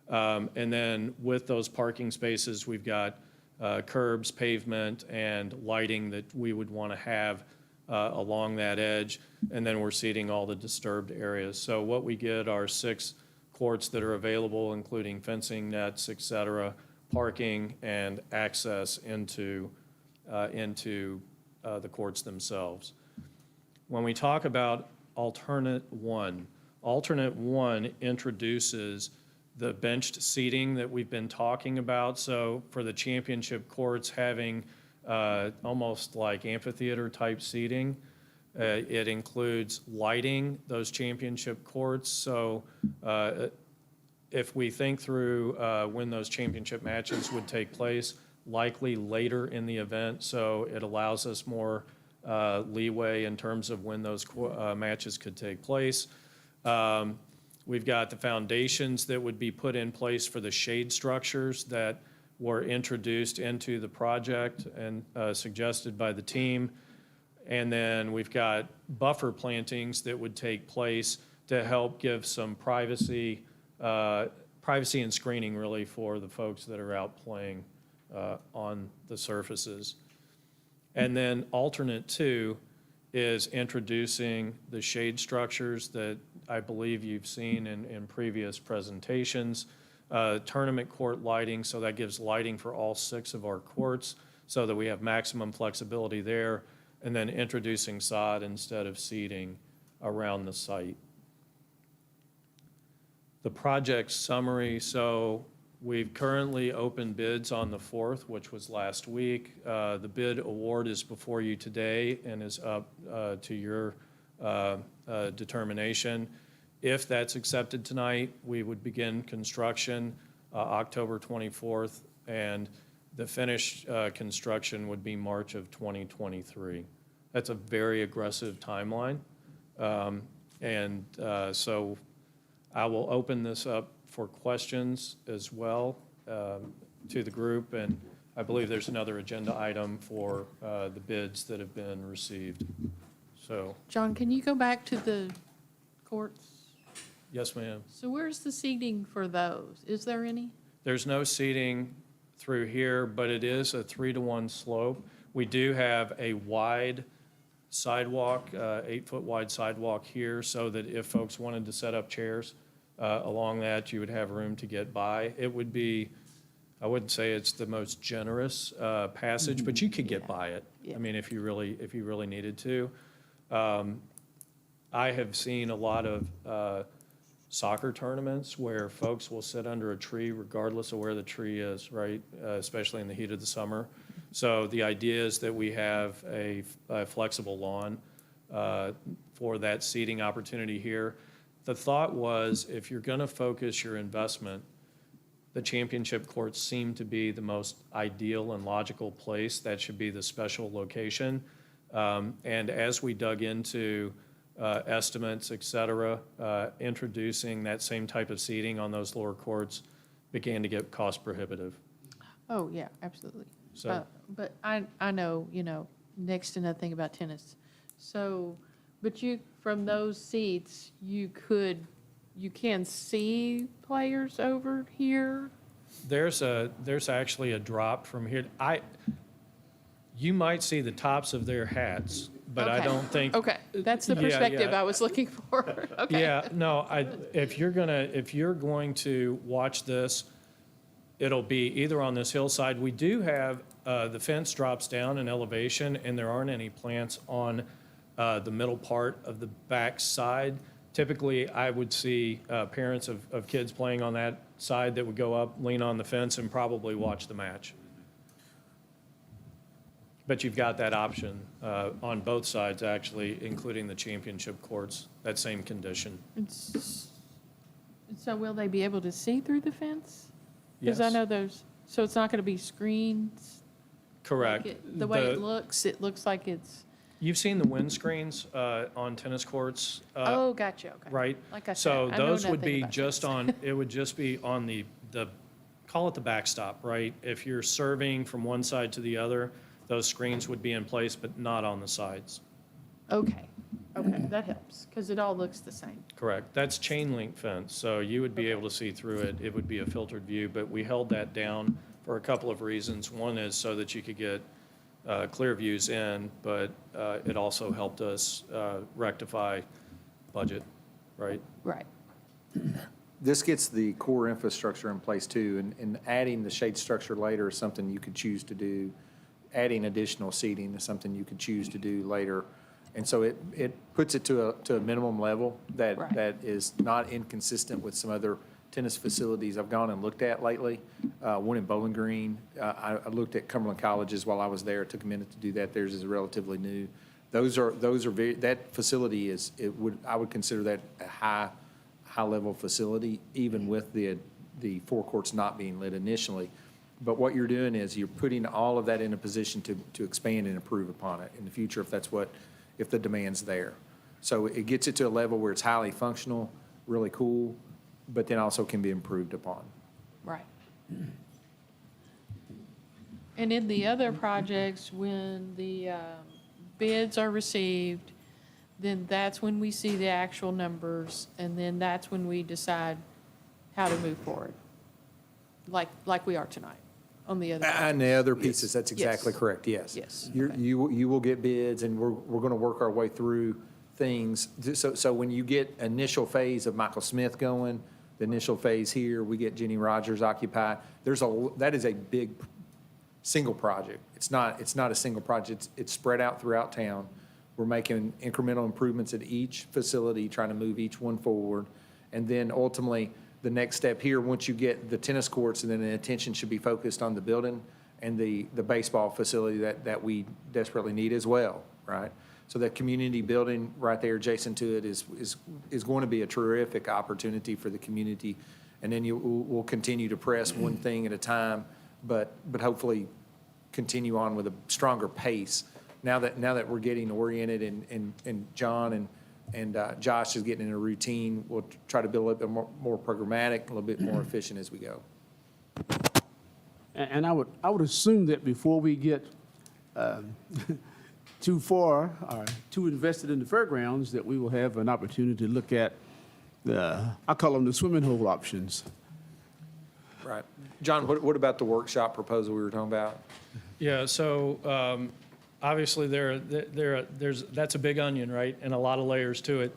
And then with those parking spaces, we've got curbs, pavement, and lighting that we would want to have along that edge. And then we're seeding all the disturbed areas. So what we get are 6 courts that are available, including fencing, nets, et cetera, parking, and access into the courts themselves. When we talk about alternate one introduces the benched seating that we've been talking about. So for the championship courts, having almost like amphitheater type seating. It includes lighting those championship courts. So if we think through when those championship matches would take place, likely later in the event, so it allows us more leeway in terms of when those matches could take place. We've got the foundations that would be put in place for the shade structures that were introduced into the project and suggested by the team. And then we've got buffer plantings that would take place to help give some privacy and screening really for the folks that are out playing on the surfaces. And then alternate 2 is introducing the shade structures that I believe you've seen in previous presentations. Tournament court lighting, so that gives lighting for all 6 of our courts so that we have maximum flexibility there, and then introducing sod instead of seating around the site. The project summary, so we've currently opened bids on the 4th, which was last week. The bid award is before you today and is up to your determination. If that's accepted tonight, we would begin construction October 24th, and the finished construction would be March of 2023. That's a very aggressive timeline. So I will open this up for questions as well to the group, and I believe there's another agenda item for the bids that have been received. So, John, can you go back to the courts? yes, ma'am. So where's the seating for those? Is there any? There's no seating through here, but it is a 3-to-1 slope. We do have a wide sidewalk, 8-foot wide sidewalk here, so that if folks wanted to set up chairs along that, you would have room to get by. It would be, I wouldn't say it's the most generous passage, but you could get by it. Yeah. I mean, if you really needed to. I have seen a lot of soccer tournaments where folks will sit under a tree regardless of where the tree is, right? Especially in the heat of the summer. So the idea is that we have a flexible lawn for that seating opportunity here. The thought was, if you're going to focus your investment, the championship courts seem to be the most ideal and logical place. That should be the special location. And as we dug into estimates, et cetera, introducing that same type of seating on those lower courts began to get cost prohibitive. Oh, yeah, absolutely. So- But I know, next to nothing about tennis. So, but from those seats, you can see players over here? There's actually a drop from here. You might see the tops of their hats, but I Okay. don't think. Okay, that's the Yeah, perspective yeah. I was looking for. Okay. Yeah, no, if you're going to watch this, it'll be either on this hillside. We do have, the fence drops down in elevation, and there aren't any plants on the middle part of the back side. Typically, I would see parents of kids playing on that side that would go up, lean on the fence, and probably watch the match. But you've got that option on both sides, actually, including the championship courts, that same condition. So will they be able to see through the fence? Because I Yes. know so it's not going to be screens? Correct. Like the way it looks like it's, You've seen the windscreens on tennis courts, oh, gotcha, okay. right? Like I said, So I know those would nothing be about just tennis. on, it would just be on the, call it the backstop, right? If you're serving from one side to the other, those screens would be in place, but not on the sides. Okay, that helps, because it all looks the same. Correct. That's chain link fence, so you would be able to see through it. It would be a filtered view, but we held that down for a couple of reasons. One is so that you could get clear views in, but it also helped us rectify budget, right? Right. This gets the core infrastructure in place too, and adding the shade structure later is something you could choose to do. Adding additional seating is something you could choose to do later. And so it puts it to a minimum level Right. that is not inconsistent with some other tennis facilities I've gone and looked at lately. One in Bowling Green. I looked at Cumberland Colleges while I was there. It took a minute to do that. Theirs is relatively new. Those are very, that facility I would consider that a high-level facility, even with the four courts not being lit initially. But what you're doing is you're putting all of that in a position to expand and improve upon it in the future if the demand's there. So it gets it to a level where it's highly functional, really cool, but then also can be improved upon. Right. And in the other projects, when the bids are received, then that's when we see the actual numbers, and then that's when we decide how to move forward, like we are tonight on the other. And the other pieces, that's exactly Yes. correct, yes. Yes. You will get bids, and we're going to work our way through things. So when you get initial phase of Michael Smith going, the initial phase here, we get Jenny Rogers occupied, that is a big single project. It's not a single project, it's spread out throughout town. We're making incremental improvements at each facility, trying to move each one forward. And then ultimately, the next step here, once you get the tennis courts, and then the attention should be focused on the building and the baseball facility that we desperately need as well, right? So that community building right there adjacent to it is going to be a terrific opportunity for the community. And then we'll continue to press one thing at a time, but hopefully continue on with a stronger pace. Now that we're getting oriented and John and Josh is getting in a routine, we'll try to be a little bit more programmatic, a little bit more efficient as we go. And I would assume that before we get too far or too invested in the fairgrounds, that we will have an opportunity to look at I call them the swimming hole options. Right. John, what about the workshop proposal we were talking about? Yeah, so obviously that's a big onion, right? And a lot of layers to it.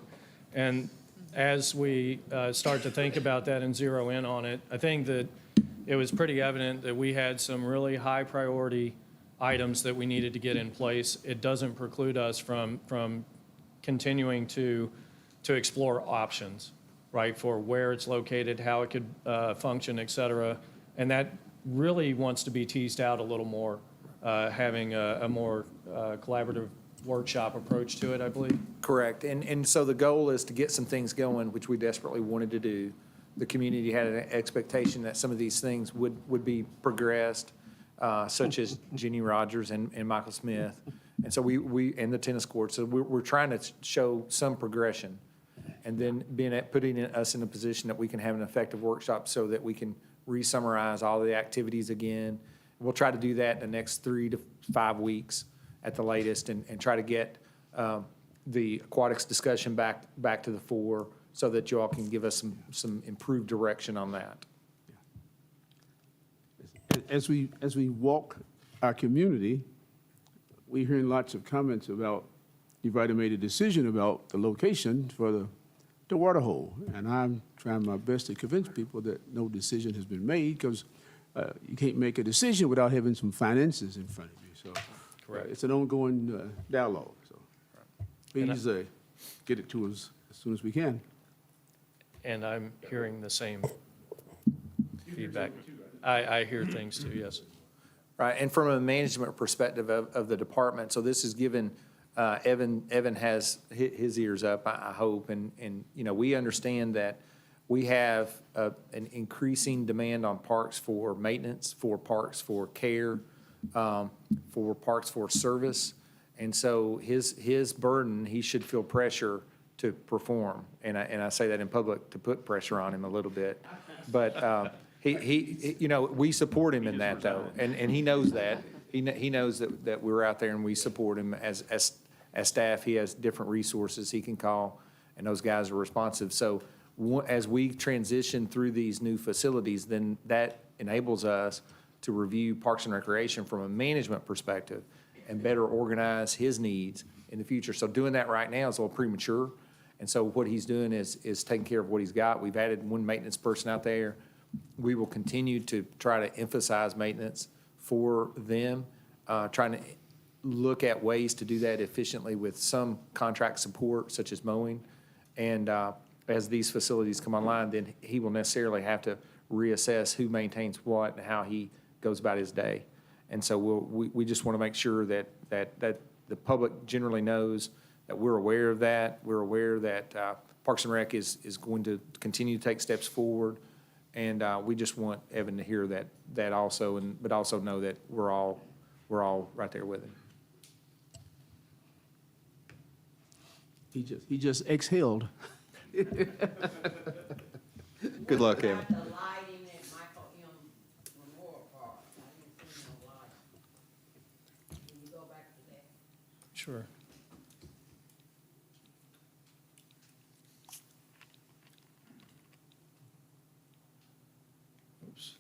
And as we start to think about that and zero in on it, I think that it was pretty evident that we had some really high priority items that we needed to get in place. It doesn't preclude us from continuing to explore options, right, for where it's located, how it could function, et cetera. And that really wants to be teased out a little more, having a more collaborative workshop approach to it, I believe. Correct. And so the goal is to get some things going, which we desperately wanted to do. The community had an expectation that some of these things would be progressed, such as Jenny Rogers and Michael Smith. And so and the tennis courts. So we're trying to show some progression. And then putting us in a position that we can have an effective workshop so that we can re-summarize all the activities again. We'll try to do that in the next 3 to 5 weeks at the latest and try to get the aquatics discussion back to the fore so that you all can give us some improved direction on that. As we walk our community, we're hearing lots of comments about, you've already made a decision about the location for the water hole. And I'm trying my best to convince people that no decision has been made, because you can't make a decision without having some finances in front of you. So Correct. it's an ongoing dialogue. So please get it to us as soon as we can. And I'm hearing the same feedback. I hear things too, yes. Right, and from a management perspective of the department, so this is given, Evan has his ears up, I hope, and you know, we understand that we have an increasing demand on parks for maintenance, for parks for care, for parks for service, and so his burden, he should feel pressure to perform, and I say that in public to put pressure on him a little bit, but he you know, we support him in that though, and he knows that. He knows that we're out there and we support him as staff. He has different resources he can call, and those guys are responsive. So as we transition through these new facilities, then that enables us to review Parks and Recreation from a management perspective and better organize his needs in the future. So doing that right now is a little premature. And so what he's doing is taking care of what he's got. We've added one maintenance person out there. We will continue to try to emphasize maintenance for them, trying to look at ways to do that efficiently with some contract support, such as mowing. And as these facilities come online, then he will necessarily have to reassess who maintains what and how he goes about his day. And so we just want to make sure that the public generally knows that we're aware of that. We're aware that Parks and Rec is going to continue to take steps forward. And we just want Evan to hear that also, but also know that we're all right there with him. He just exhaled. Good luck, Evan. The lighting at Michael M. Memorial Park, I didn't see no lighting. Can you go back to that? Sure. Oops.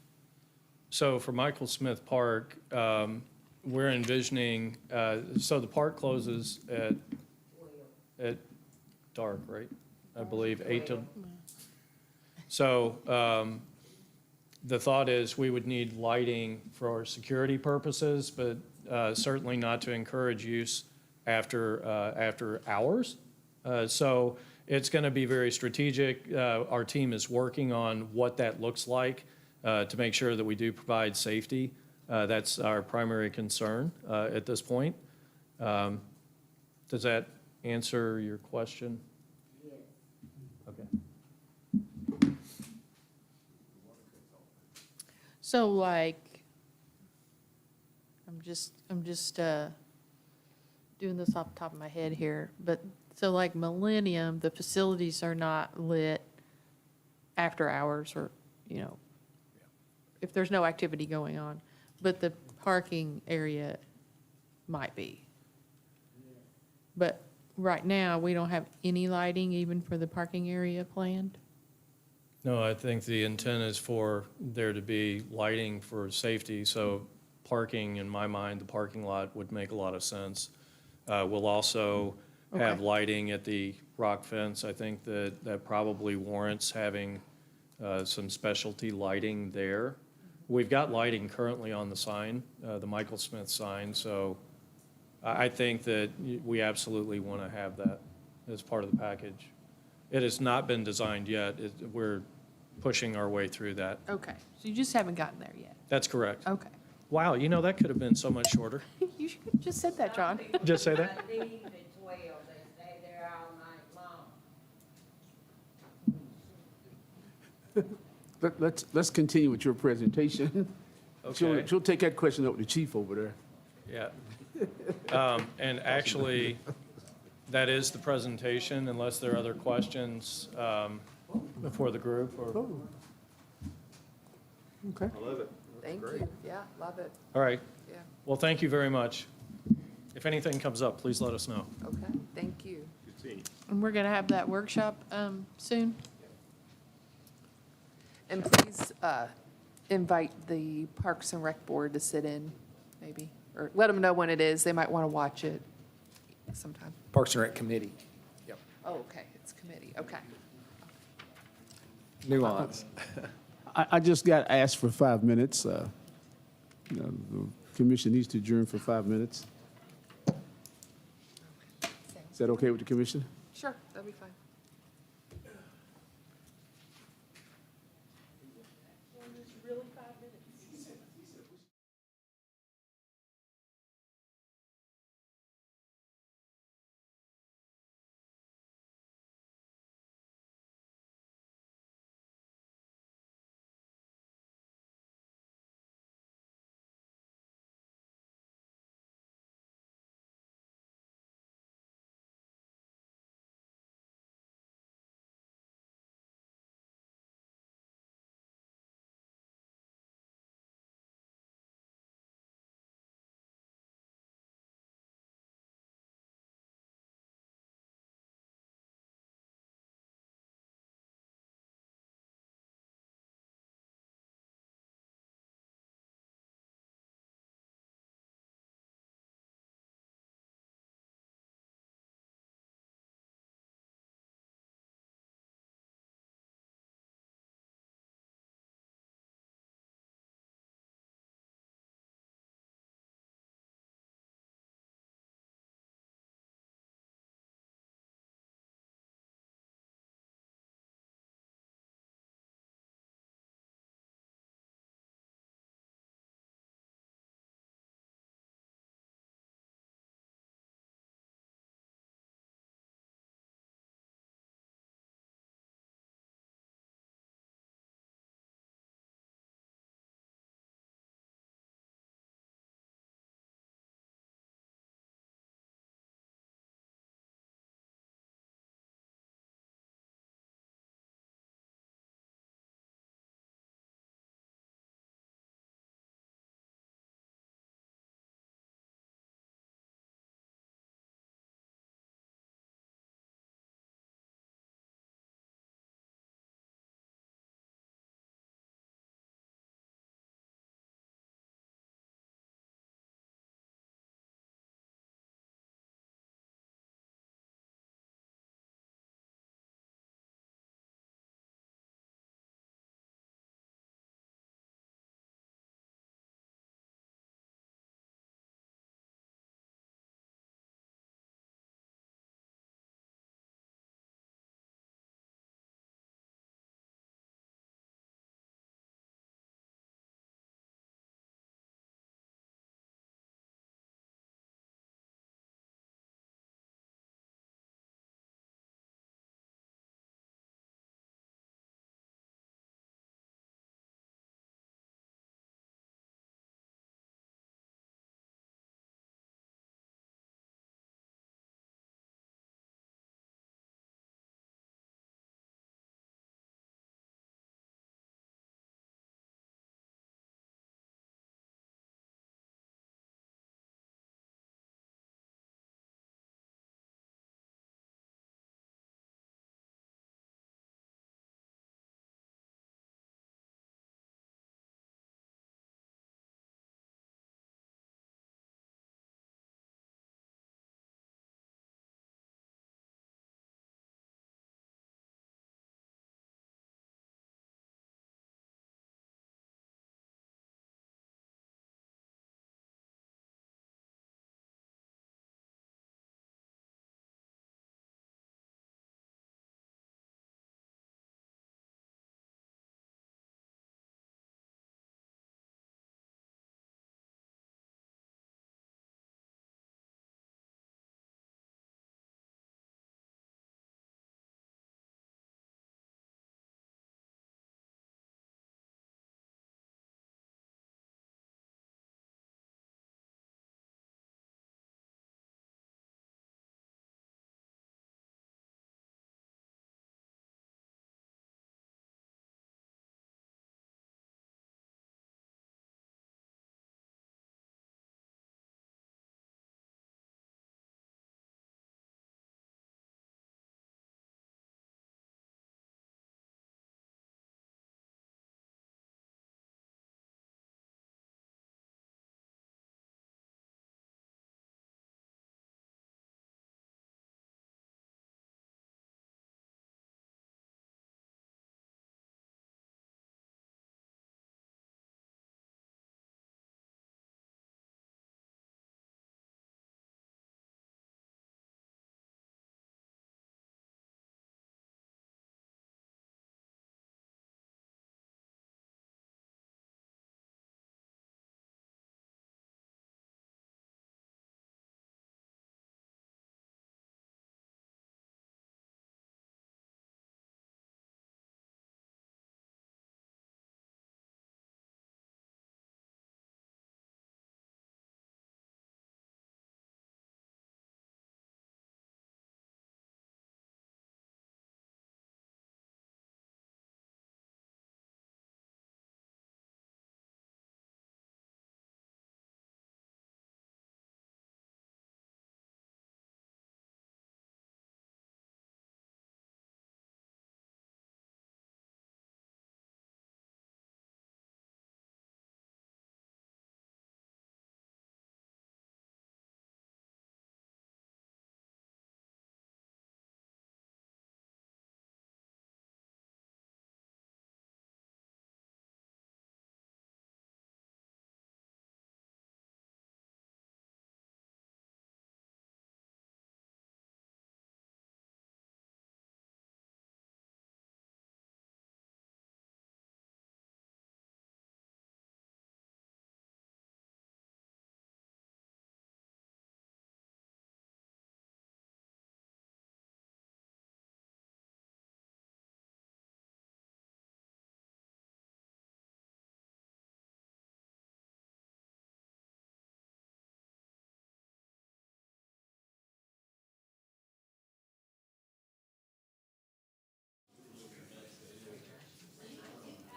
So for Michael Smith Park, we're envisioning, so the park closes at dark, right? I believe 8 to. So the thought is we would need lighting for security purposes, but certainly not to encourage use after hours. So it's going to be very strategic. Our team is working on what that looks like to make sure that we do provide safety. That's our primary concern at this point. Does that answer your question? Yes. Okay. So like, I'm just doing this off the top of my head here, but so like Millennium, the facilities are not lit after hours or, you know, if there's no activity going on, but the parking area might be. But right now, we don't have any lighting even for the parking area planned? No, I think the intent is for there to be lighting for safety, so parking, in my mind, the parking lot would make a lot of sense. We'll also have Okay. lighting at the rock fence. I think that probably warrants having some specialty lighting there. We've got lighting currently on the sign, the Michael Smith sign, so I think that we absolutely want to have that as part of the package. It has not been designed yet. We're pushing our way through that. Okay, so you just haven't gotten there yet? That's correct. Okay. Wow, that could have been so much shorter. You should have just said that, John. Just say that? They leave at 12, they stay there all night long. Let's continue with your presentation. Okay. She'll take that question up with the chief over there. Yeah. And actually, that is the presentation, unless there are other questions before the group or, Okay. I love it. Thank you. Yeah, love it. all right. Yeah, Well, thank you very much. If anything comes up, please let us know. okay, thank you. Good seeing you. And we're going to have that workshop soon? And please invite the Parks and Rec Board to sit in, maybe, or let them know when it is. They might want to watch it sometime. Parks and Rec Committee. Yep. Oh, okay, it's committee, okay. Nuance. I just got asked for 5 minutes. The commission needs to adjourn for 5 minutes. Is that okay with the commission? Sure, that'll be fine.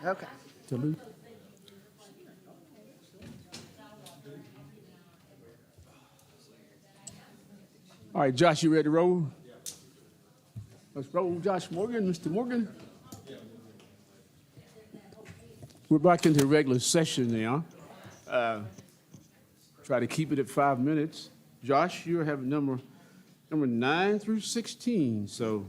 Okay. Tallulah? All right, Josh, you ready to roll? Let's roll, Josh Morgan. Mr. Morgan? We're back into regular session now. Try to keep it at 5 minutes. Josh, you have number 9 through 16, so.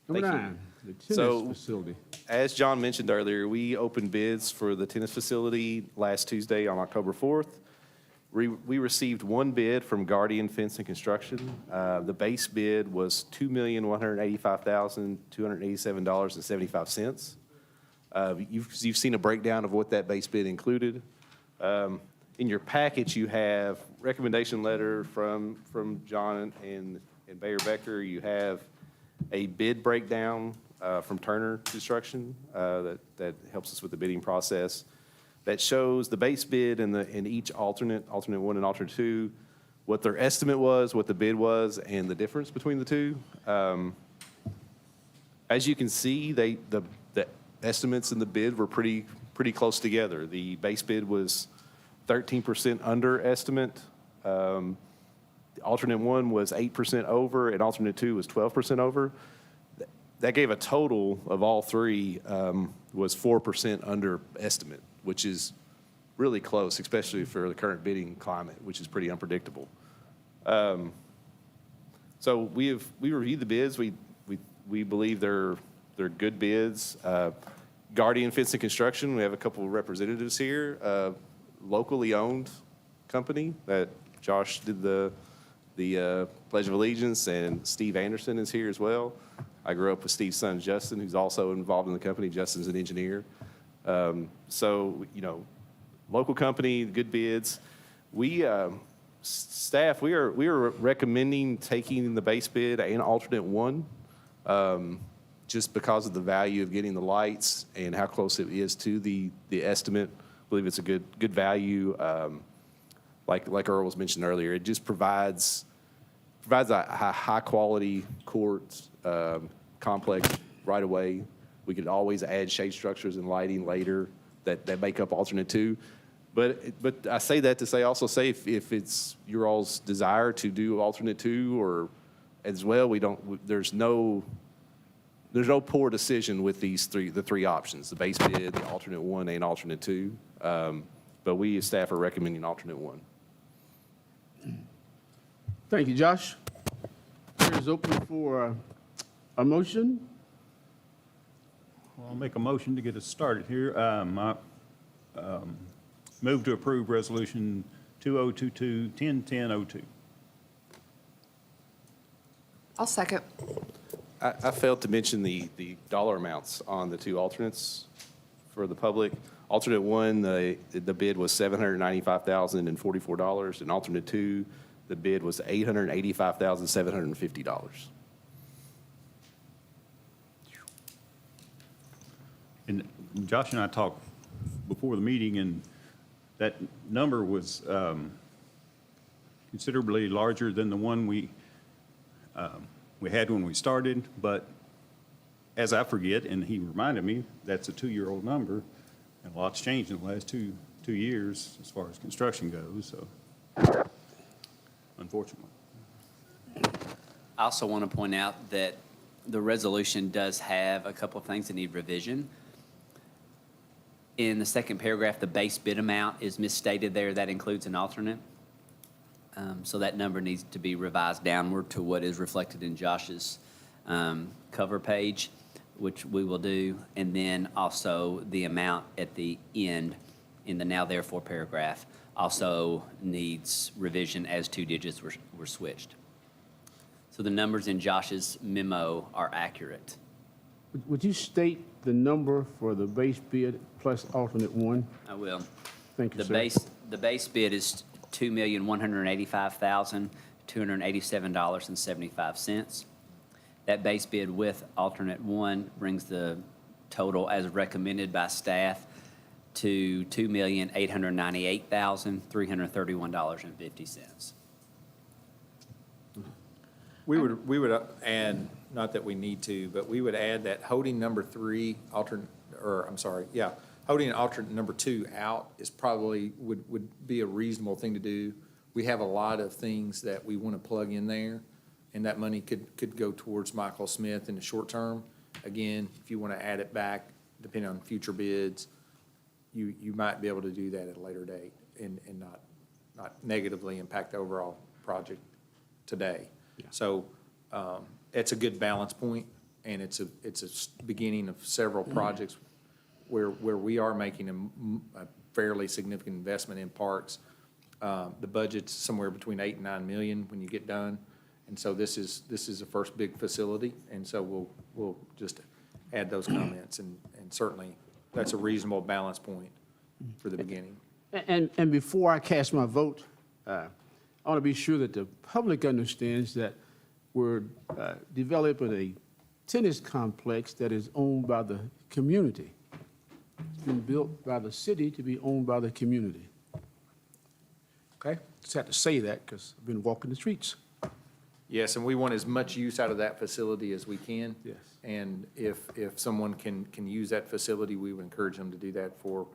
Number Thank you. 9, the tennis So- facility. As John mentioned earlier, we opened bids for the tennis facility last Tuesday on October 4th. We received one bid from Guardian Fence and Construction. The base bid was $2,185,287.75. You've seen a breakdown of what that base bid included. In your package, you have recommendation letter from John and Bayer Becker. You have a bid breakdown from Turner Construction that helps us with the bidding process. That shows the base bid and each alternate 1 and alternate 2, what their estimate was, what the bid was, and the difference between the two. As you can see, the estimates in the bid were pretty close together. The base bid was 13% under estimate. The alternate 1 was 8% over, and alternate 2 was 12% over. That gave a total of all three was 4% under estimate, which is really close, especially for the current bidding climate, which is pretty unpredictable. So we reviewed the bids. We believe they're good bids. Guardian Fence and Construction, we have a couple of representatives here, locally owned company that Josh did the Pledge of Allegiance, and Steve Anderson is here as well. I grew up with Steve's son, Justin, who's also involved in the company. Justin's an engineer. So, local company, good bids. Staff, we are recommending taking the base bid and alternate 1, just because of the value of getting the lights and how close it is to the estimate. I believe it's a good value. Like Earl was mentioned earlier, it just provides a high-quality court complex right away. We could always add shade structures and lighting later that make up alternate 2. But I say that to say if it's your all's desire to do alternate 2 or as well, there's no poor decision with the three options, the base bid, the alternate 1, and alternate 2. But we as staff are recommending alternate 1. Thank you, Josh. It is open for a motion. Well, I'll make a motion to get us started here. I move to approve Resolution 2022-101002. I'll second. I failed to mention the dollar amounts on the 2 alternates for the public. Alternate 1, the bid was $795,044, and alternate 2, the bid was $885,750. And Josh and I talked before the meeting, and that number was considerably larger than the one we had when we started. But as I forget, and he reminded me, that's a 2-year-old number, and a lot's changed in the last two years as far as construction goes, so unfortunately. I also want to point out that the resolution does have a couple of things that need revision. In the second paragraph, the base bid amount is misstated there. That includes an alternate. So that number needs to be revised downward to what is reflected in Josh's cover page, which we will do. And then also the amount at the end in the now therefore paragraph also needs revision as 2 digits were switched. So the numbers in Josh's memo are accurate. Would you state the number for the base bid plus alternate 1? I will. Thank you, The sir. base bid is $2,185,287.75. That base bid with alternate 1 brings the total as recommended by staff to $2,898,331.50. We would add, not that we need to, but we would add that holding number 3, holding alternate number 2 out is probably, would be a reasonable thing to do. We have a lot of things that we want to plug in there, and that money could go towards Michael Smith in the short term. Again, if you want to add it back, depending on future bids, you might be able to do that at a later date and not negatively impact the overall project today. So it's a good balance point, and it's a beginning of several projects where we are making a fairly significant investment in parks. The budget's somewhere between 8 and 9 million when you get done, and so this is the first big facility, and so we'll just add those comments, and certainly that's a reasonable balance point for the beginning. And before I cast my vote, I want to be sure that the public understands that we're developing a tennis complex that is owned by the community. It's been built by the city to be owned by the community. Okay? Just had to say that because I've been walking the streets. Yes, and we want as much use out of that facility as we can. Yes. And if someone can use that facility, we would encourage them to do that for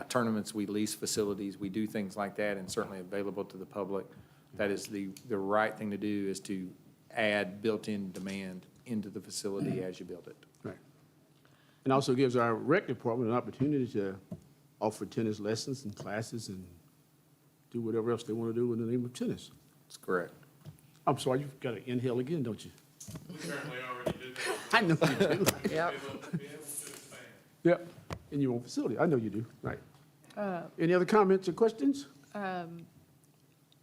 tournaments. We lease facilities, we do things like that, and certainly available to the public. That is the right thing to do, is to add built-in demand into the facility as you build it. Right. And also gives our rec department an opportunity to offer tennis lessons and classes and do whatever else they want to do in the name of tennis. That's correct. I'm sorry, you've got to inhale again, don't you? We certainly already did that. I know you do. Yep. Yep, in your own facility. I know you do, right. Any other comments or questions?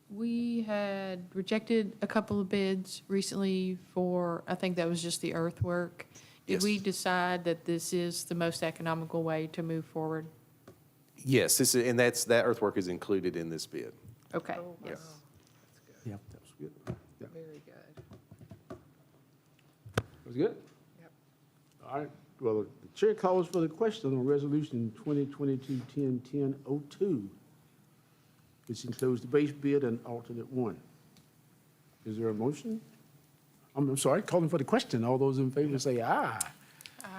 We had rejected a couple of bids recently for, I think that was just the earthwork. Did Yes. we decide that this is the most economical way to move forward? Yes, and that earthwork is included in this bid. Okay. Yes. Yeah, that was good. Yeah, Very good. that was good? Yep. All right, well, the chair calls for the question on Resolution 2022-10-1002, which includes the base bid and alternate 1. Is there a motion? I'm sorry, calling for the question. All those in favor say aye.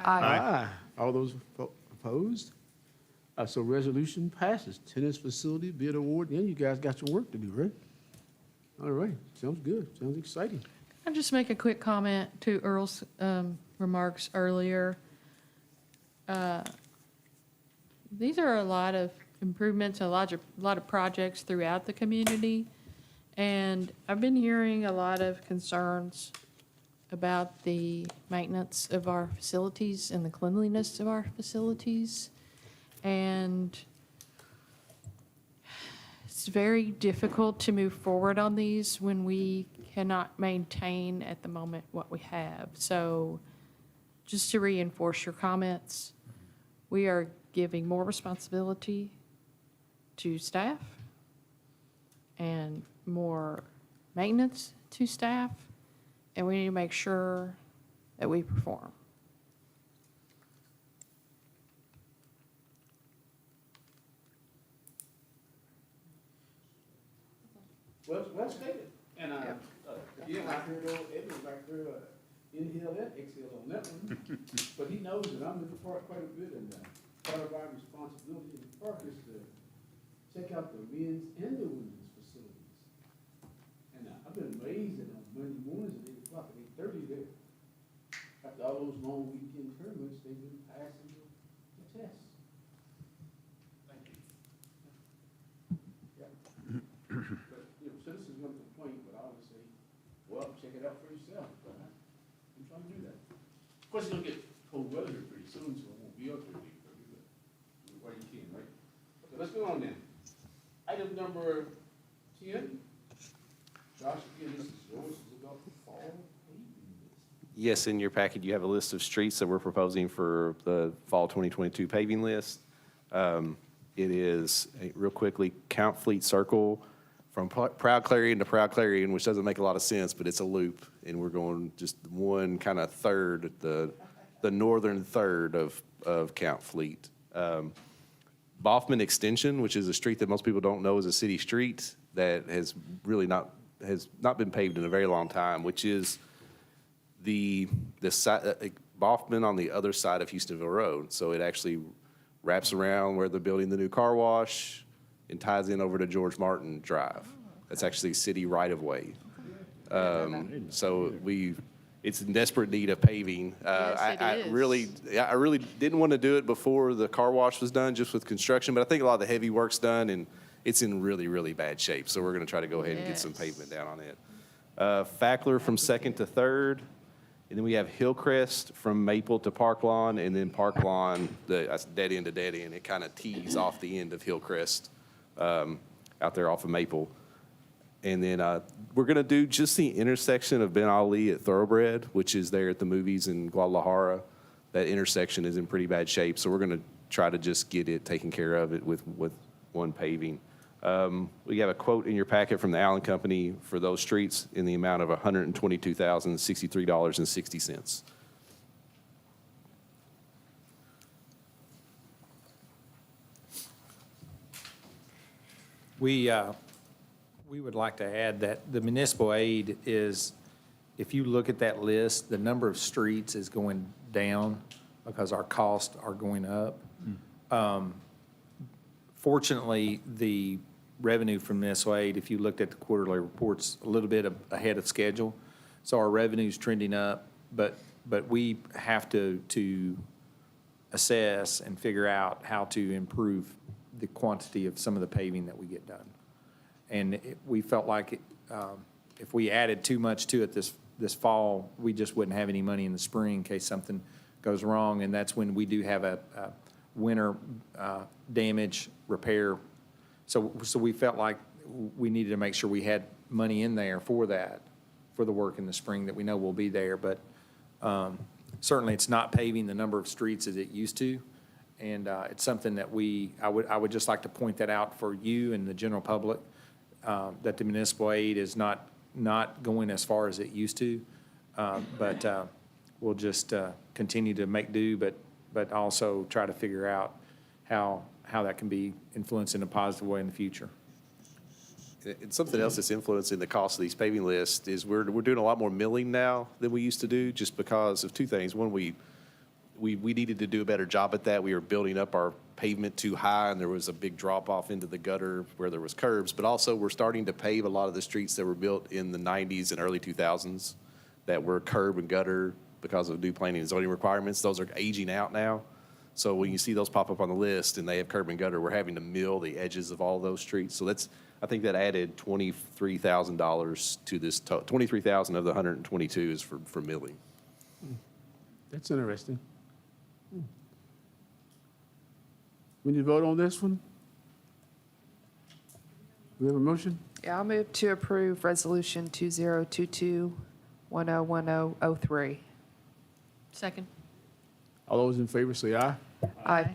Aye. All those opposed? So resolution passes. Tennis facility bid award, and you guys got your work to do, right? All right, sounds good, sounds exciting. I'll just make a quick comment to Earl's remarks earlier. These are a lot of improvements, a lot of projects throughout the community. And I've been hearing a lot of concerns about the maintenance of our facilities and the cleanliness of our facilities. And it's very difficult to move forward on these when we cannot maintain at the moment what we have. So just to reinforce your comments, we are giving more responsibility to staff and more maintenance to staff, and we need to make sure that we perform. Well stated. And again, I heard old Eddie back there, inhale and exhale on that one. But he knows that I'm in the park quite a bit, and part of our responsibility in the park is to check out the men's and the women's facilities. And I've been amazed that on Monday mornings at 8 o'clock, at 8:30 there, after all those long weekend tournaments, they've been passing the tests. Thank you. Yeah. But, citizens gonna complain, but I always say, well, check it out for yourself. But I'm trying to do that. Of course, it's gonna get cold weather here pretty soon, so it won't be up there, but do it while you can, right? Okay, let's go on then. Item number 10. Josh, again, this is yours. This is about the fall paving list. Yes, in your packet, you have a list of streets that we're proposing for the fall 2022 paving list. It is, real quickly, Count Fleet Circle from Proud Clarion to Proud Clarion, which doesn't make a lot of sense, but it's a loop, and we're going just one kind of third, the northern third of Count Fleet. Boffman Extension, which is a street that most people don't know is a city street that has really not has not been paved in a very long time, which is the side, Baughman on the other side of Houstonville Road. So it actually wraps around where they're building the new car wash and ties in over to George Martin Drive. That's actually city right-of-way. So it's in desperate need of paving. Yes, it I is. really didn't want to do it before the car wash was done, just with construction, but I think a lot of the heavy work's done, and it's in really, really bad shape. So we're going to try to go ahead and get some Yes. pavement down on it. Fackler from Second to Third, and then we have Hillcrest from Maple to Park Lawn, and then Park Lawn, that's dead end to dead end. It kind of tees off the end of Hillcrest out there off of Maple. And then we're going to do just the intersection of Ben Ali at Thoroughbred, which is there at the movies in Guadalajara. That intersection is in pretty bad shape, so we're going to try to just get it taken care of it with one paving. We have a quote in your packet from the Allen Company for those streets in the amount of $122,063.60. We would like to add that the municipal aid is, if you look at that list, the number of streets is going down because our costs are going up. Fortunately, the revenue from municipal aid, if you looked at the quarterly reports, a little bit ahead of schedule. So our revenue's trending up, but we have to assess and figure out how to improve the quantity of some of the paving that we get done. And we felt like if we added too much to it this fall, we just wouldn't have any money in the spring in case something goes wrong. And that's when we do have a winter damage repair. So we felt like we needed to make sure we had money in there for that, for the work in the spring that we know will be there. But certainly it's not paving the number of streets as it used to. And it's something that I would just like to point that out for you and the general public, that the municipal aid is not going as far as it used to. But we'll just continue to make do, but also try to figure out how that can be influenced in a positive way in the future. And something else that's influencing the cost of these paving lists is we're doing a lot more milling now than we used to do, just because of two things. One, we needed to do a better job at that. We were building up our pavement too high, and there was a big drop off into the gutter where there was curbs. But also, we're starting to pave a lot of the streets that were built in the 90s and early 2000s that were curb and gutter because of new planning and zoning requirements. Those are aging out now. So when you see those pop up on the list and they have curb and gutter, we're having to mill the edges of all those streets. So I think that added $23,000 to this. 23,000 of the 122 is for milling. That's interesting. We need to vote on this one? We have a motion? Yeah, I'll move to approve Resolution 2022-101003. Second. All those in favor say aye. Aye.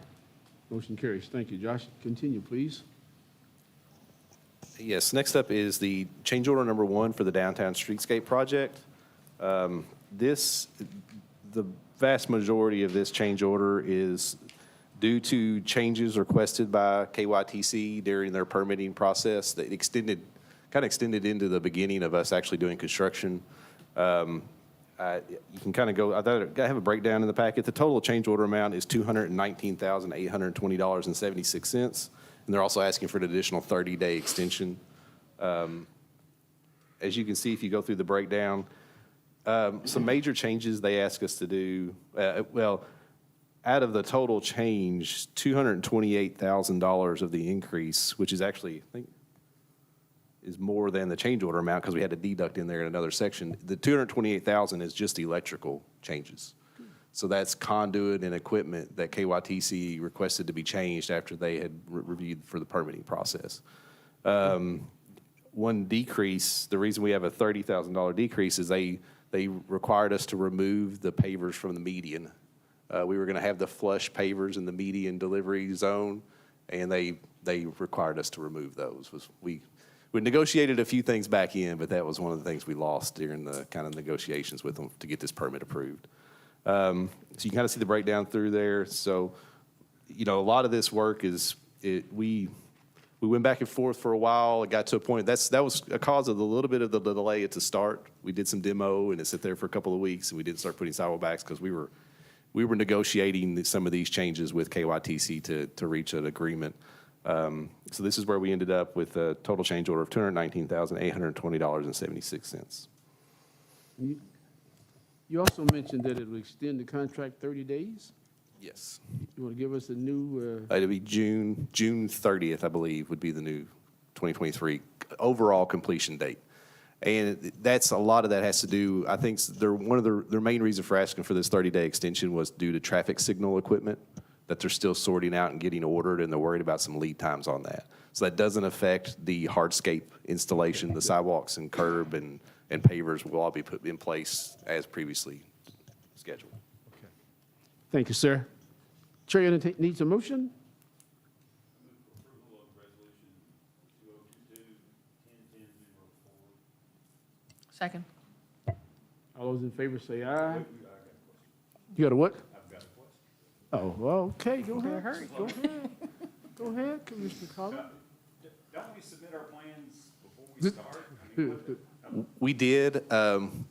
Motion carries. Thank you. Josh, continue, please. Yes, next up is the change order number 1 for the downtown streetscape project. The vast majority of this change order is due to changes requested by KYTC during their permitting process that extended into the beginning of us actually doing construction. You can kind of go, I have a breakdown in the packet. The total change order amount is $219,820.76. And they're also asking for an additional 30-day extension. As you can see, if you go through the breakdown, some major changes they ask us to do, out of the total change, $228,000 of the increase, which is actually, I think, is more than the change order amount because we had to deduct in there in another section. The $228,000 is just electrical changes. So that's conduit and equipment that KYTC requested to be changed after they had reviewed for the permitting process. One decrease, the reason we have a $30,000 decrease is they required us to remove the pavers from the median. We were going to have the flush pavers in the median delivery zone, and they required us to remove those. We negotiated a few things back in, but that was one of the things we lost during the kind of negotiations with them to get this permit approved. So you kind of see the breakdown through there. So, a lot of this work we We went back and forth for a while. It got to a point, that was a cause of a little bit of the delay at the start. We did some demo, and it sat there for a couple of weeks, and we didn't start putting sidewalk backs because we were negotiating some of these changes with KYTC to reach an agreement. So this is where we ended up with a total change order of $219,820.76. You also mentioned that it would extend the contract 30 days? Yes. You want to give us a new, It'll be June 30th, I believe, would be the new 2023 overall completion date. And that's, a lot of that has to do, I think, one of their main reason for asking for this 30-day extension was due to traffic signal equipment that they're still sorting out and getting ordered, and they're worried about some lead times on that. So that doesn't affect the hardscape installation. The sidewalks and curb and pavers will all be put in place as previously scheduled. thank you, sir. Chair needs a motion? Second. All those in favor say aye. You got a what? I've got a question. Oh, well, okay, go ahead. hurry. Go ahead. Go ahead, Commissioner Collins. Don't we submit our plans before we start? We did.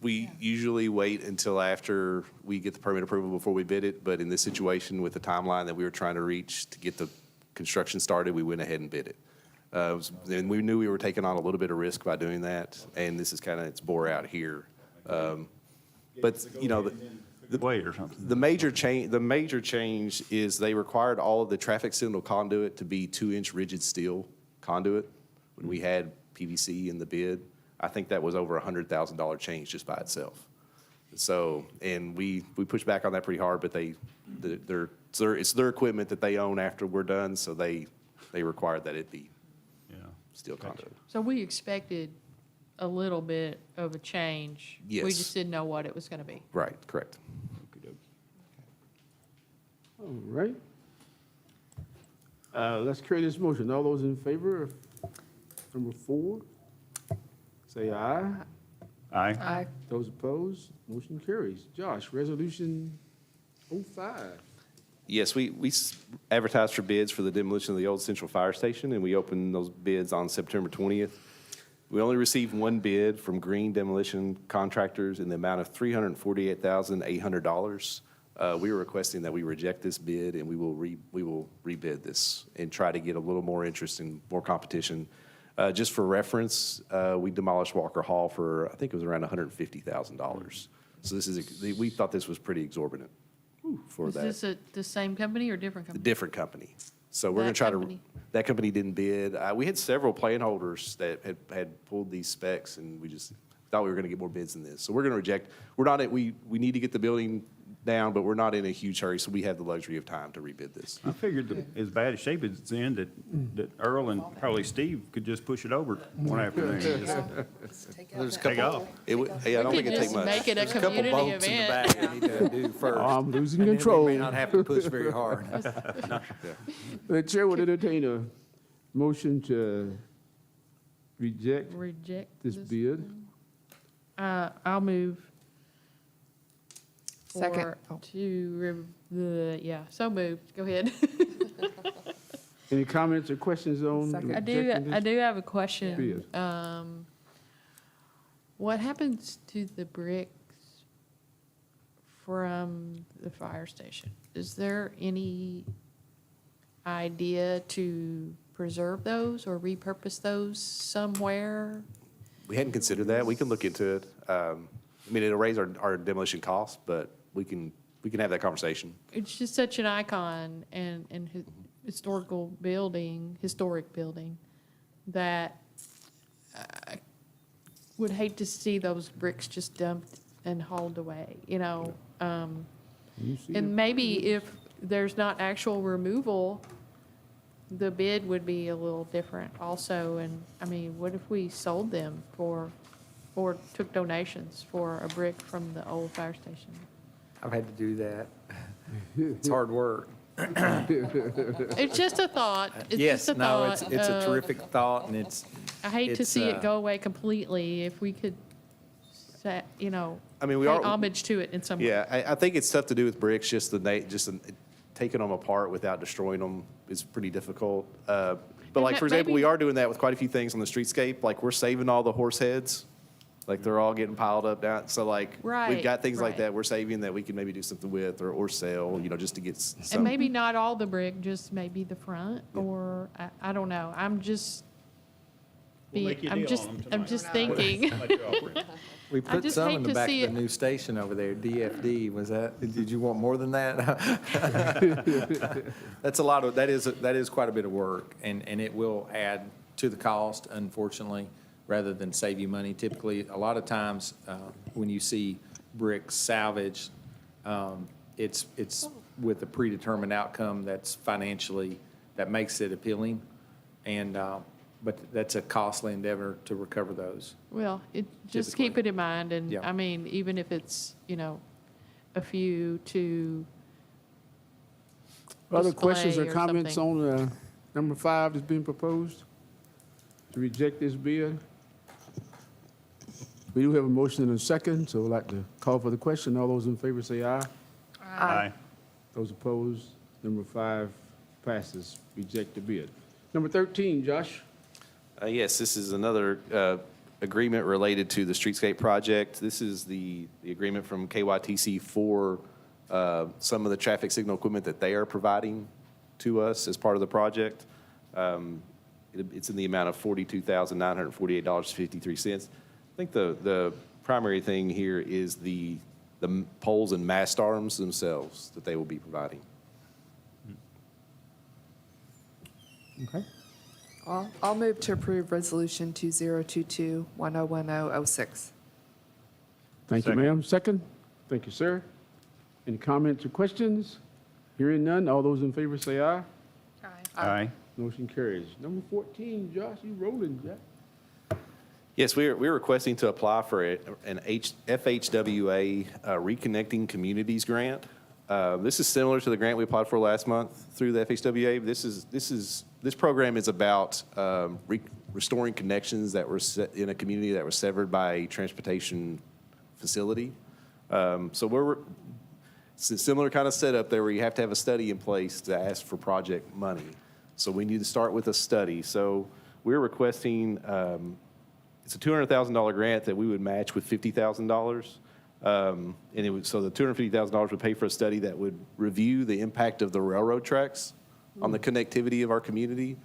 We usually wait until after we get the permit approval before we bid it, but in this situation, with the timeline that we were trying to reach to get the construction started, we went ahead and bid it. And we knew we were taking on a little bit of risk by doing that, and this is kind of, it's bore out here. But, you know, Wait or something. the major change is they required all of the traffic signal conduit to be 2-inch rigid steel conduit when we had PVC in the bid. I think that was over $100,000 change just by itself. So, and we pushed back on that pretty hard, but it's their equipment that they own after we're done, so they required that it be steel conduit. So we expected a little bit of a change. We Yes. just didn't know what it was going to be. Right, correct. All right. Let's carry this motion. All those in favor of number 4, say aye. Aye. Those opposed, motion carries. Josh, resolution 05. Yes, we advertised for bids for the demolition of the old Central Fire Station, and we opened those bids on September 20th. We only received one bid from Green Demolition Contractors in the amount of $348,800. We were requesting that we reject this bid, and we will rebid this and try to get a little more interest and more competition. Just for reference, we demolished Walker Hall for, I think it was around $150,000. So we thought this was pretty exorbitant for that. Is this the same company or different A company? different company. So we're going That to try company. that company didn't bid. We had several plan holders that had pulled these specs, and we just thought we were going to get more bids than this. So we're going to reject. We're not, we need to get the building down, but we're not in a huge hurry, so we have the luxury of time to rebid this. I figured that as bad a shape as it's in, that Earl and probably Steve could just push it over one afternoon. Just There's a take couple, off. Hey, I don't think it Just take much. make it a there's a couple community bolts in the event. back we need to do first. Oh, I'm losing And then control. We may not have to push very hard. The chair would entertain a motion to reject Reject this bid. I'll move. Second. So moved. Go ahead. Any comments or questions on Second. I rejecting this? do have a question. Bid? What happens to the bricks from the fire station? Is there any idea to preserve those or repurpose those somewhere? We hadn't considered that. We can look into it. I mean, it'll raise our demolition costs, but we can have that conversation. It's just such an icon and historic building that I would hate to see those bricks just dumped and hauled away, you know? You see it? And maybe if there's not actual removal, the bid would be a little different also. And, I mean, what if we sold them or took donations for a brick from the old fire station? I've had to do that. It's hard work. It's just a thought. It's Yes, just a no, thought. it's a terrific thought, and I hate to it's, see it go away completely. If we could, you know, I mean, pay we are. homage to it in some way. Yeah, I think it's tough to do with bricks, just taking them apart without destroying them is pretty difficult. But And like, that for example, maybe- we are doing that with quite a few things on the streetscape. Like, we're saving all the horse heads. Like, they're all getting piled up down. So like, we've Right, got things like right. that we're saving that we can maybe do something with or sell, just to get some. And maybe not all the brick, just maybe the front, or, I don't know. I'm just, We'll make you a I'm deal just, on them I'm tonight. just thinking. How much you offering? We I put just some hate in the to back see of the it- new station over there, DFD. Was that, did you want more than that? That's a lot of, that is quite a bit of work, and it will add to the cost, unfortunately, rather than save you money. Typically, a lot of times, when you see bricks salvaged, it's with a predetermined outcome that's financially, that makes it appealing. And, but that's a costly endeavor to recover those. Well, just keep it in mind, and, Yeah. I mean, even if it's, a few to Other questions or display or comments something. on number 5 that's being proposed? To reject this bid? We do have a motion and a second, so I'd like to call for the question. All those in favor say aye. Aye. Those opposed, number 5 passes. Reject the bid. Number 13, Josh? Yes, this is another agreement related to the streetscape project. This is the agreement from KYTC for some of the traffic signal equipment that they are providing to us as part of the project. It's in the amount of $42,948.53. I think the primary thing here is the poles and mast arms themselves that they will be providing. Okay. I'll move to approve Resolution 2022-101006. Thank you, Second. ma'am. Second? Thank you, sir. Any comments or questions? Hearing none, all those in favor say aye. Aye. Motion carries. Number 14, Josh, you rolling, Jack? Yes, we're requesting to apply for an FHWA Reconnecting Communities grant. This is similar to the grant we applied for last month through the FHWA. This program is about restoring connections that were in a community that was severed by a transportation facility. So it's a similar kind of setup there where you have to have a study in place to ask for project money. So we need to start with a study. So we're requesting, it's a $200,000 grant that we would match with $50,000. So the $250,000 would pay for a study that would review the impact of the railroad tracks on the connectivity of our community.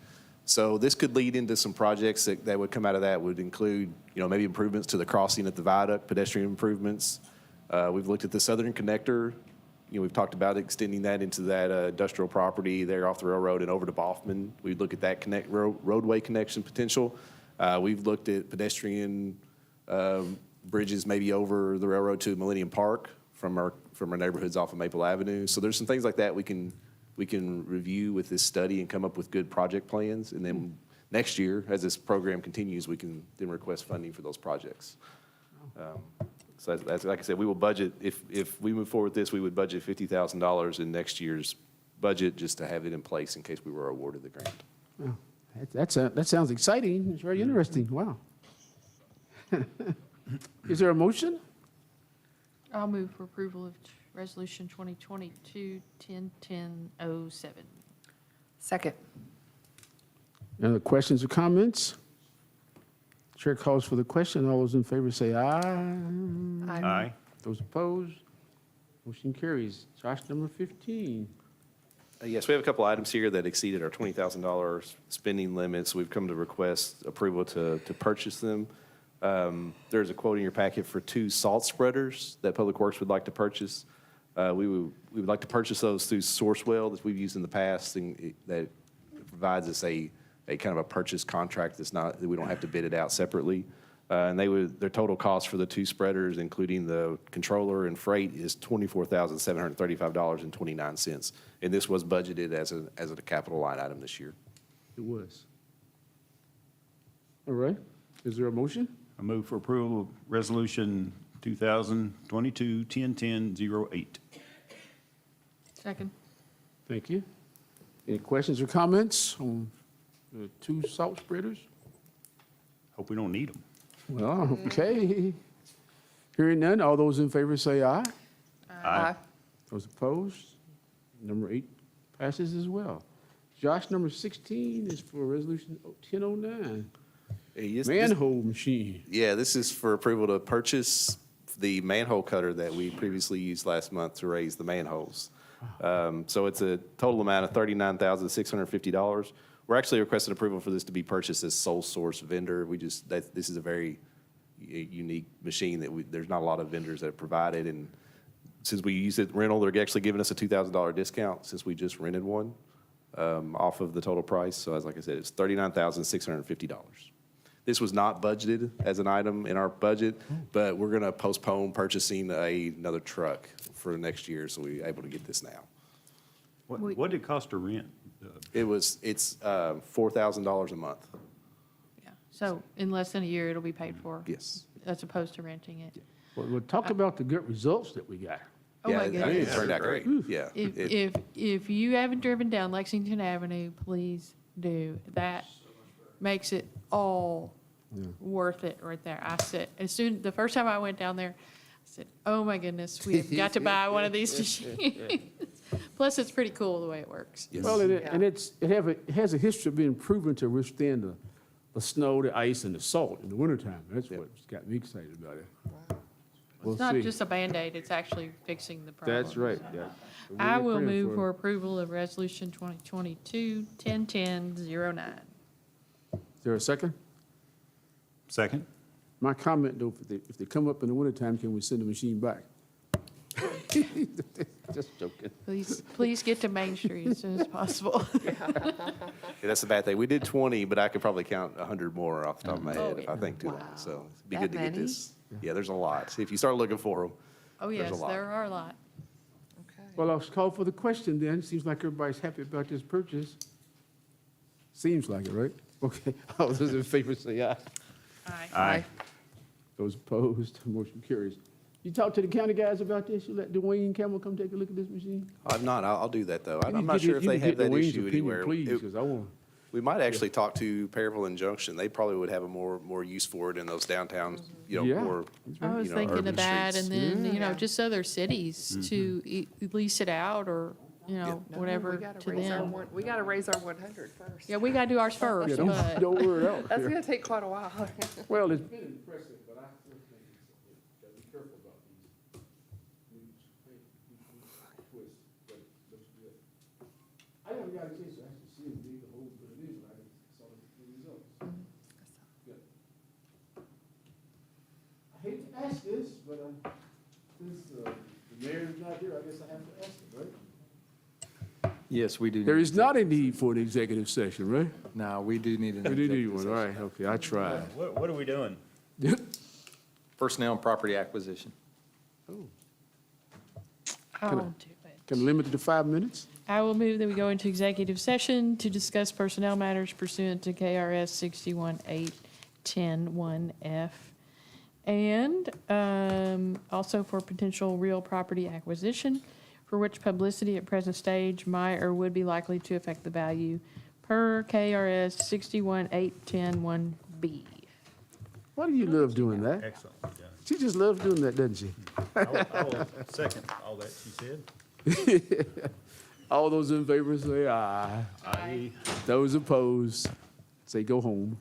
So this could lead into some projects that would come out of that, would include, maybe improvements to the crossing at the viaduct, pedestrian improvements. We've looked at the southern connector. We've talked about extending that into that industrial property there off the railroad and over to Boffman. We'd look at that roadway connection potential. We've looked at pedestrian bridges maybe over the railroad to Millennium Park from our neighborhoods off of Maple Avenue. So there's some things like that we can review with this study and come up with good project plans. And then next year, as this program continues, we can then request funding for those projects. So that's, like I said, we will budget, if we move forward with this, we would budget $50,000 in next year's budget just to have it in place in case we were awarded the grant. Wow. That sounds exciting. It's very interesting. Wow. Is there a motion? I'll move for approval of Resolution 2022-101007. Second. Any other questions or comments? Chair calls for the question. All those in favor say aye. Aye. Those opposed? Motion carries. Josh, number 15. Yes, we have a couple items here that exceeded our $20,000 spending limits. We've come to request approval to purchase them. There's a quote in your packet for 2 salt spreaders that Public Works would like to purchase. We would like to purchase those through Sourcewell that we've used in the past, and that provides us a kind of a purchase contract that we don't have to bid it out separately. And their total cost for the 2 spreaders, including the controller and freight, is $24,735.29. And this was budgeted as a capital line item this year. It was. All right. Is there a motion? I move for approval of Resolution 2022-101008. Second. Thank you. Any questions or comments on the 2 salt spreaders? Hope we don't need them. Well, okay. Hearing none, all those in favor say aye. Aye. Those opposed? Number 8 passes as well. Josh, number 16 is for resolution 1009, This- manhole machine. Yeah, this is for approval to purchase the manhole cutter that we previously used last month to raise the manholes. So it's a total amount of $39,650. We're actually requesting approval for this to be purchased as sole source vendor. This is a very unique machine that there's not a lot of vendors that provide it. And since we use it rental, they're actually giving us a $2,000 discount since we just rented one off of the total price. So as like I said, it's $39,650. This was not budgeted as an item in our budget, but we're going to postpone purchasing another truck for next year, so we're able to get this now. What did it cost to rent? It's $4,000 a month. Yeah. So in less than a year, it'll be paid for? Yes. As opposed to renting it? Well, talk about the good results that we got. Oh, my Yeah, I mean, goodness. it turned out great. Yeah. If you haven't driven down Lexington Avenue, please do. That makes it all worth it right there. The first time I went down there, I said, oh my goodness, we have got to buy one of these machines. Plus, it's pretty cool the way it works. Yes. Well, it has a history of being proven to withstand the snow, the ice, and the salt in the wintertime. That's what's got me excited about it. We'll It's not see. just a Band-Aid, it's actually fixing the problem. That's right. Yeah. We're I really will praying move it. for approval of Resolution 2022-1010-09. Is there a second? Second? My comment, though, if they come up in the wintertime, can we send the machine back? Just joking. Please get to Main Street as soon as possible. Yeah, that's the bad thing. We did 20, but I could probably count 100 more off the top of my head if I think too long. So it'd be That good to get many? this. Yeah, there's a lot. If you start looking for them, Oh, There's a yes, lot. there are a lot. Well, I'll call for the question then. Seems like everybody's happy about this purchase. Seems like it, right? Okay. All those in favor say aye. Aye. Those opposed, motion carries. You talk to the county guys about this? You let Dwayne Campbell come take a look at this machine? I'm not. I'll do that though. You need I'm to not get sure his- if they you need have to get that Dwayne's issue opinion, anywhere. Please, because I want. We might actually talk to Perryville and Junction. They probably would have a more use for it in those downtown, Yeah. more. I was you know, thinking urban of that, streets. and then, just other cities to lease it out or, whatever to them. We gotta raise our 100 first. Yeah, we gotta do ours Yeah, first, but. don't wear it out. That's gonna take quite a while. Well, it's been impressive, but I still think gotta be careful about these twists, but it looks good. I haven't got a chance to actually see and dig the hole, but it is, I saw the results. Good. I hate to ask this, but since the mayor's not here, I guess I have to ask it, right? Yes, we do. There need is to- not a need for an executive session, right? No, we do need an We do need executive one, all session. right, okay, I tried. What are we doing? Personnel and property acquisition. I'll do it. Can limit it to 5 minutes? I will move that we go into executive session to discuss personnel matters pursuant to KRS 61.810(1)F. And also for potential real property acquisition for which publicity at present stage might or would be likely to affect the value per KRS 61.810(1)B. Why do you love doing that? Excellent. Yeah. She just loves doing that, doesn't she? I will second all that she said. All those in favor say aye. Aye. Those opposed, say go home.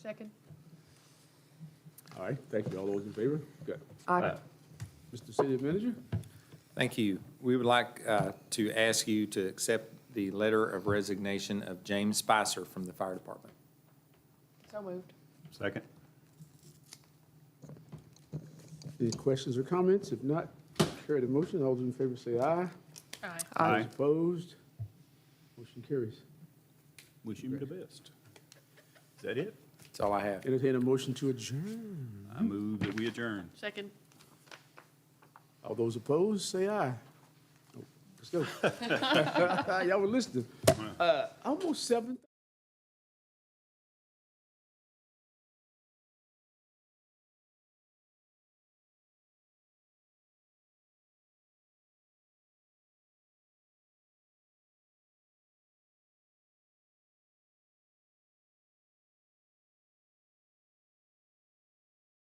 Second. All right, thank you. All those in favor? Good. Aye. Mr. City Manager? Thank you. We would like to ask you to accept the letter of resignation of James Spicer from the fire department. So moved. Second? Any questions or comments? If not, carry the motion. All those in favor say aye. Aye. Those opposed? Motion carries. Wish you the best. Is that it? That's all I have. Entertain a motion to adjourn. I move that we adjourn. Second. All those opposed, say aye. Oh, let's go. Y'all were listening. Almost 7.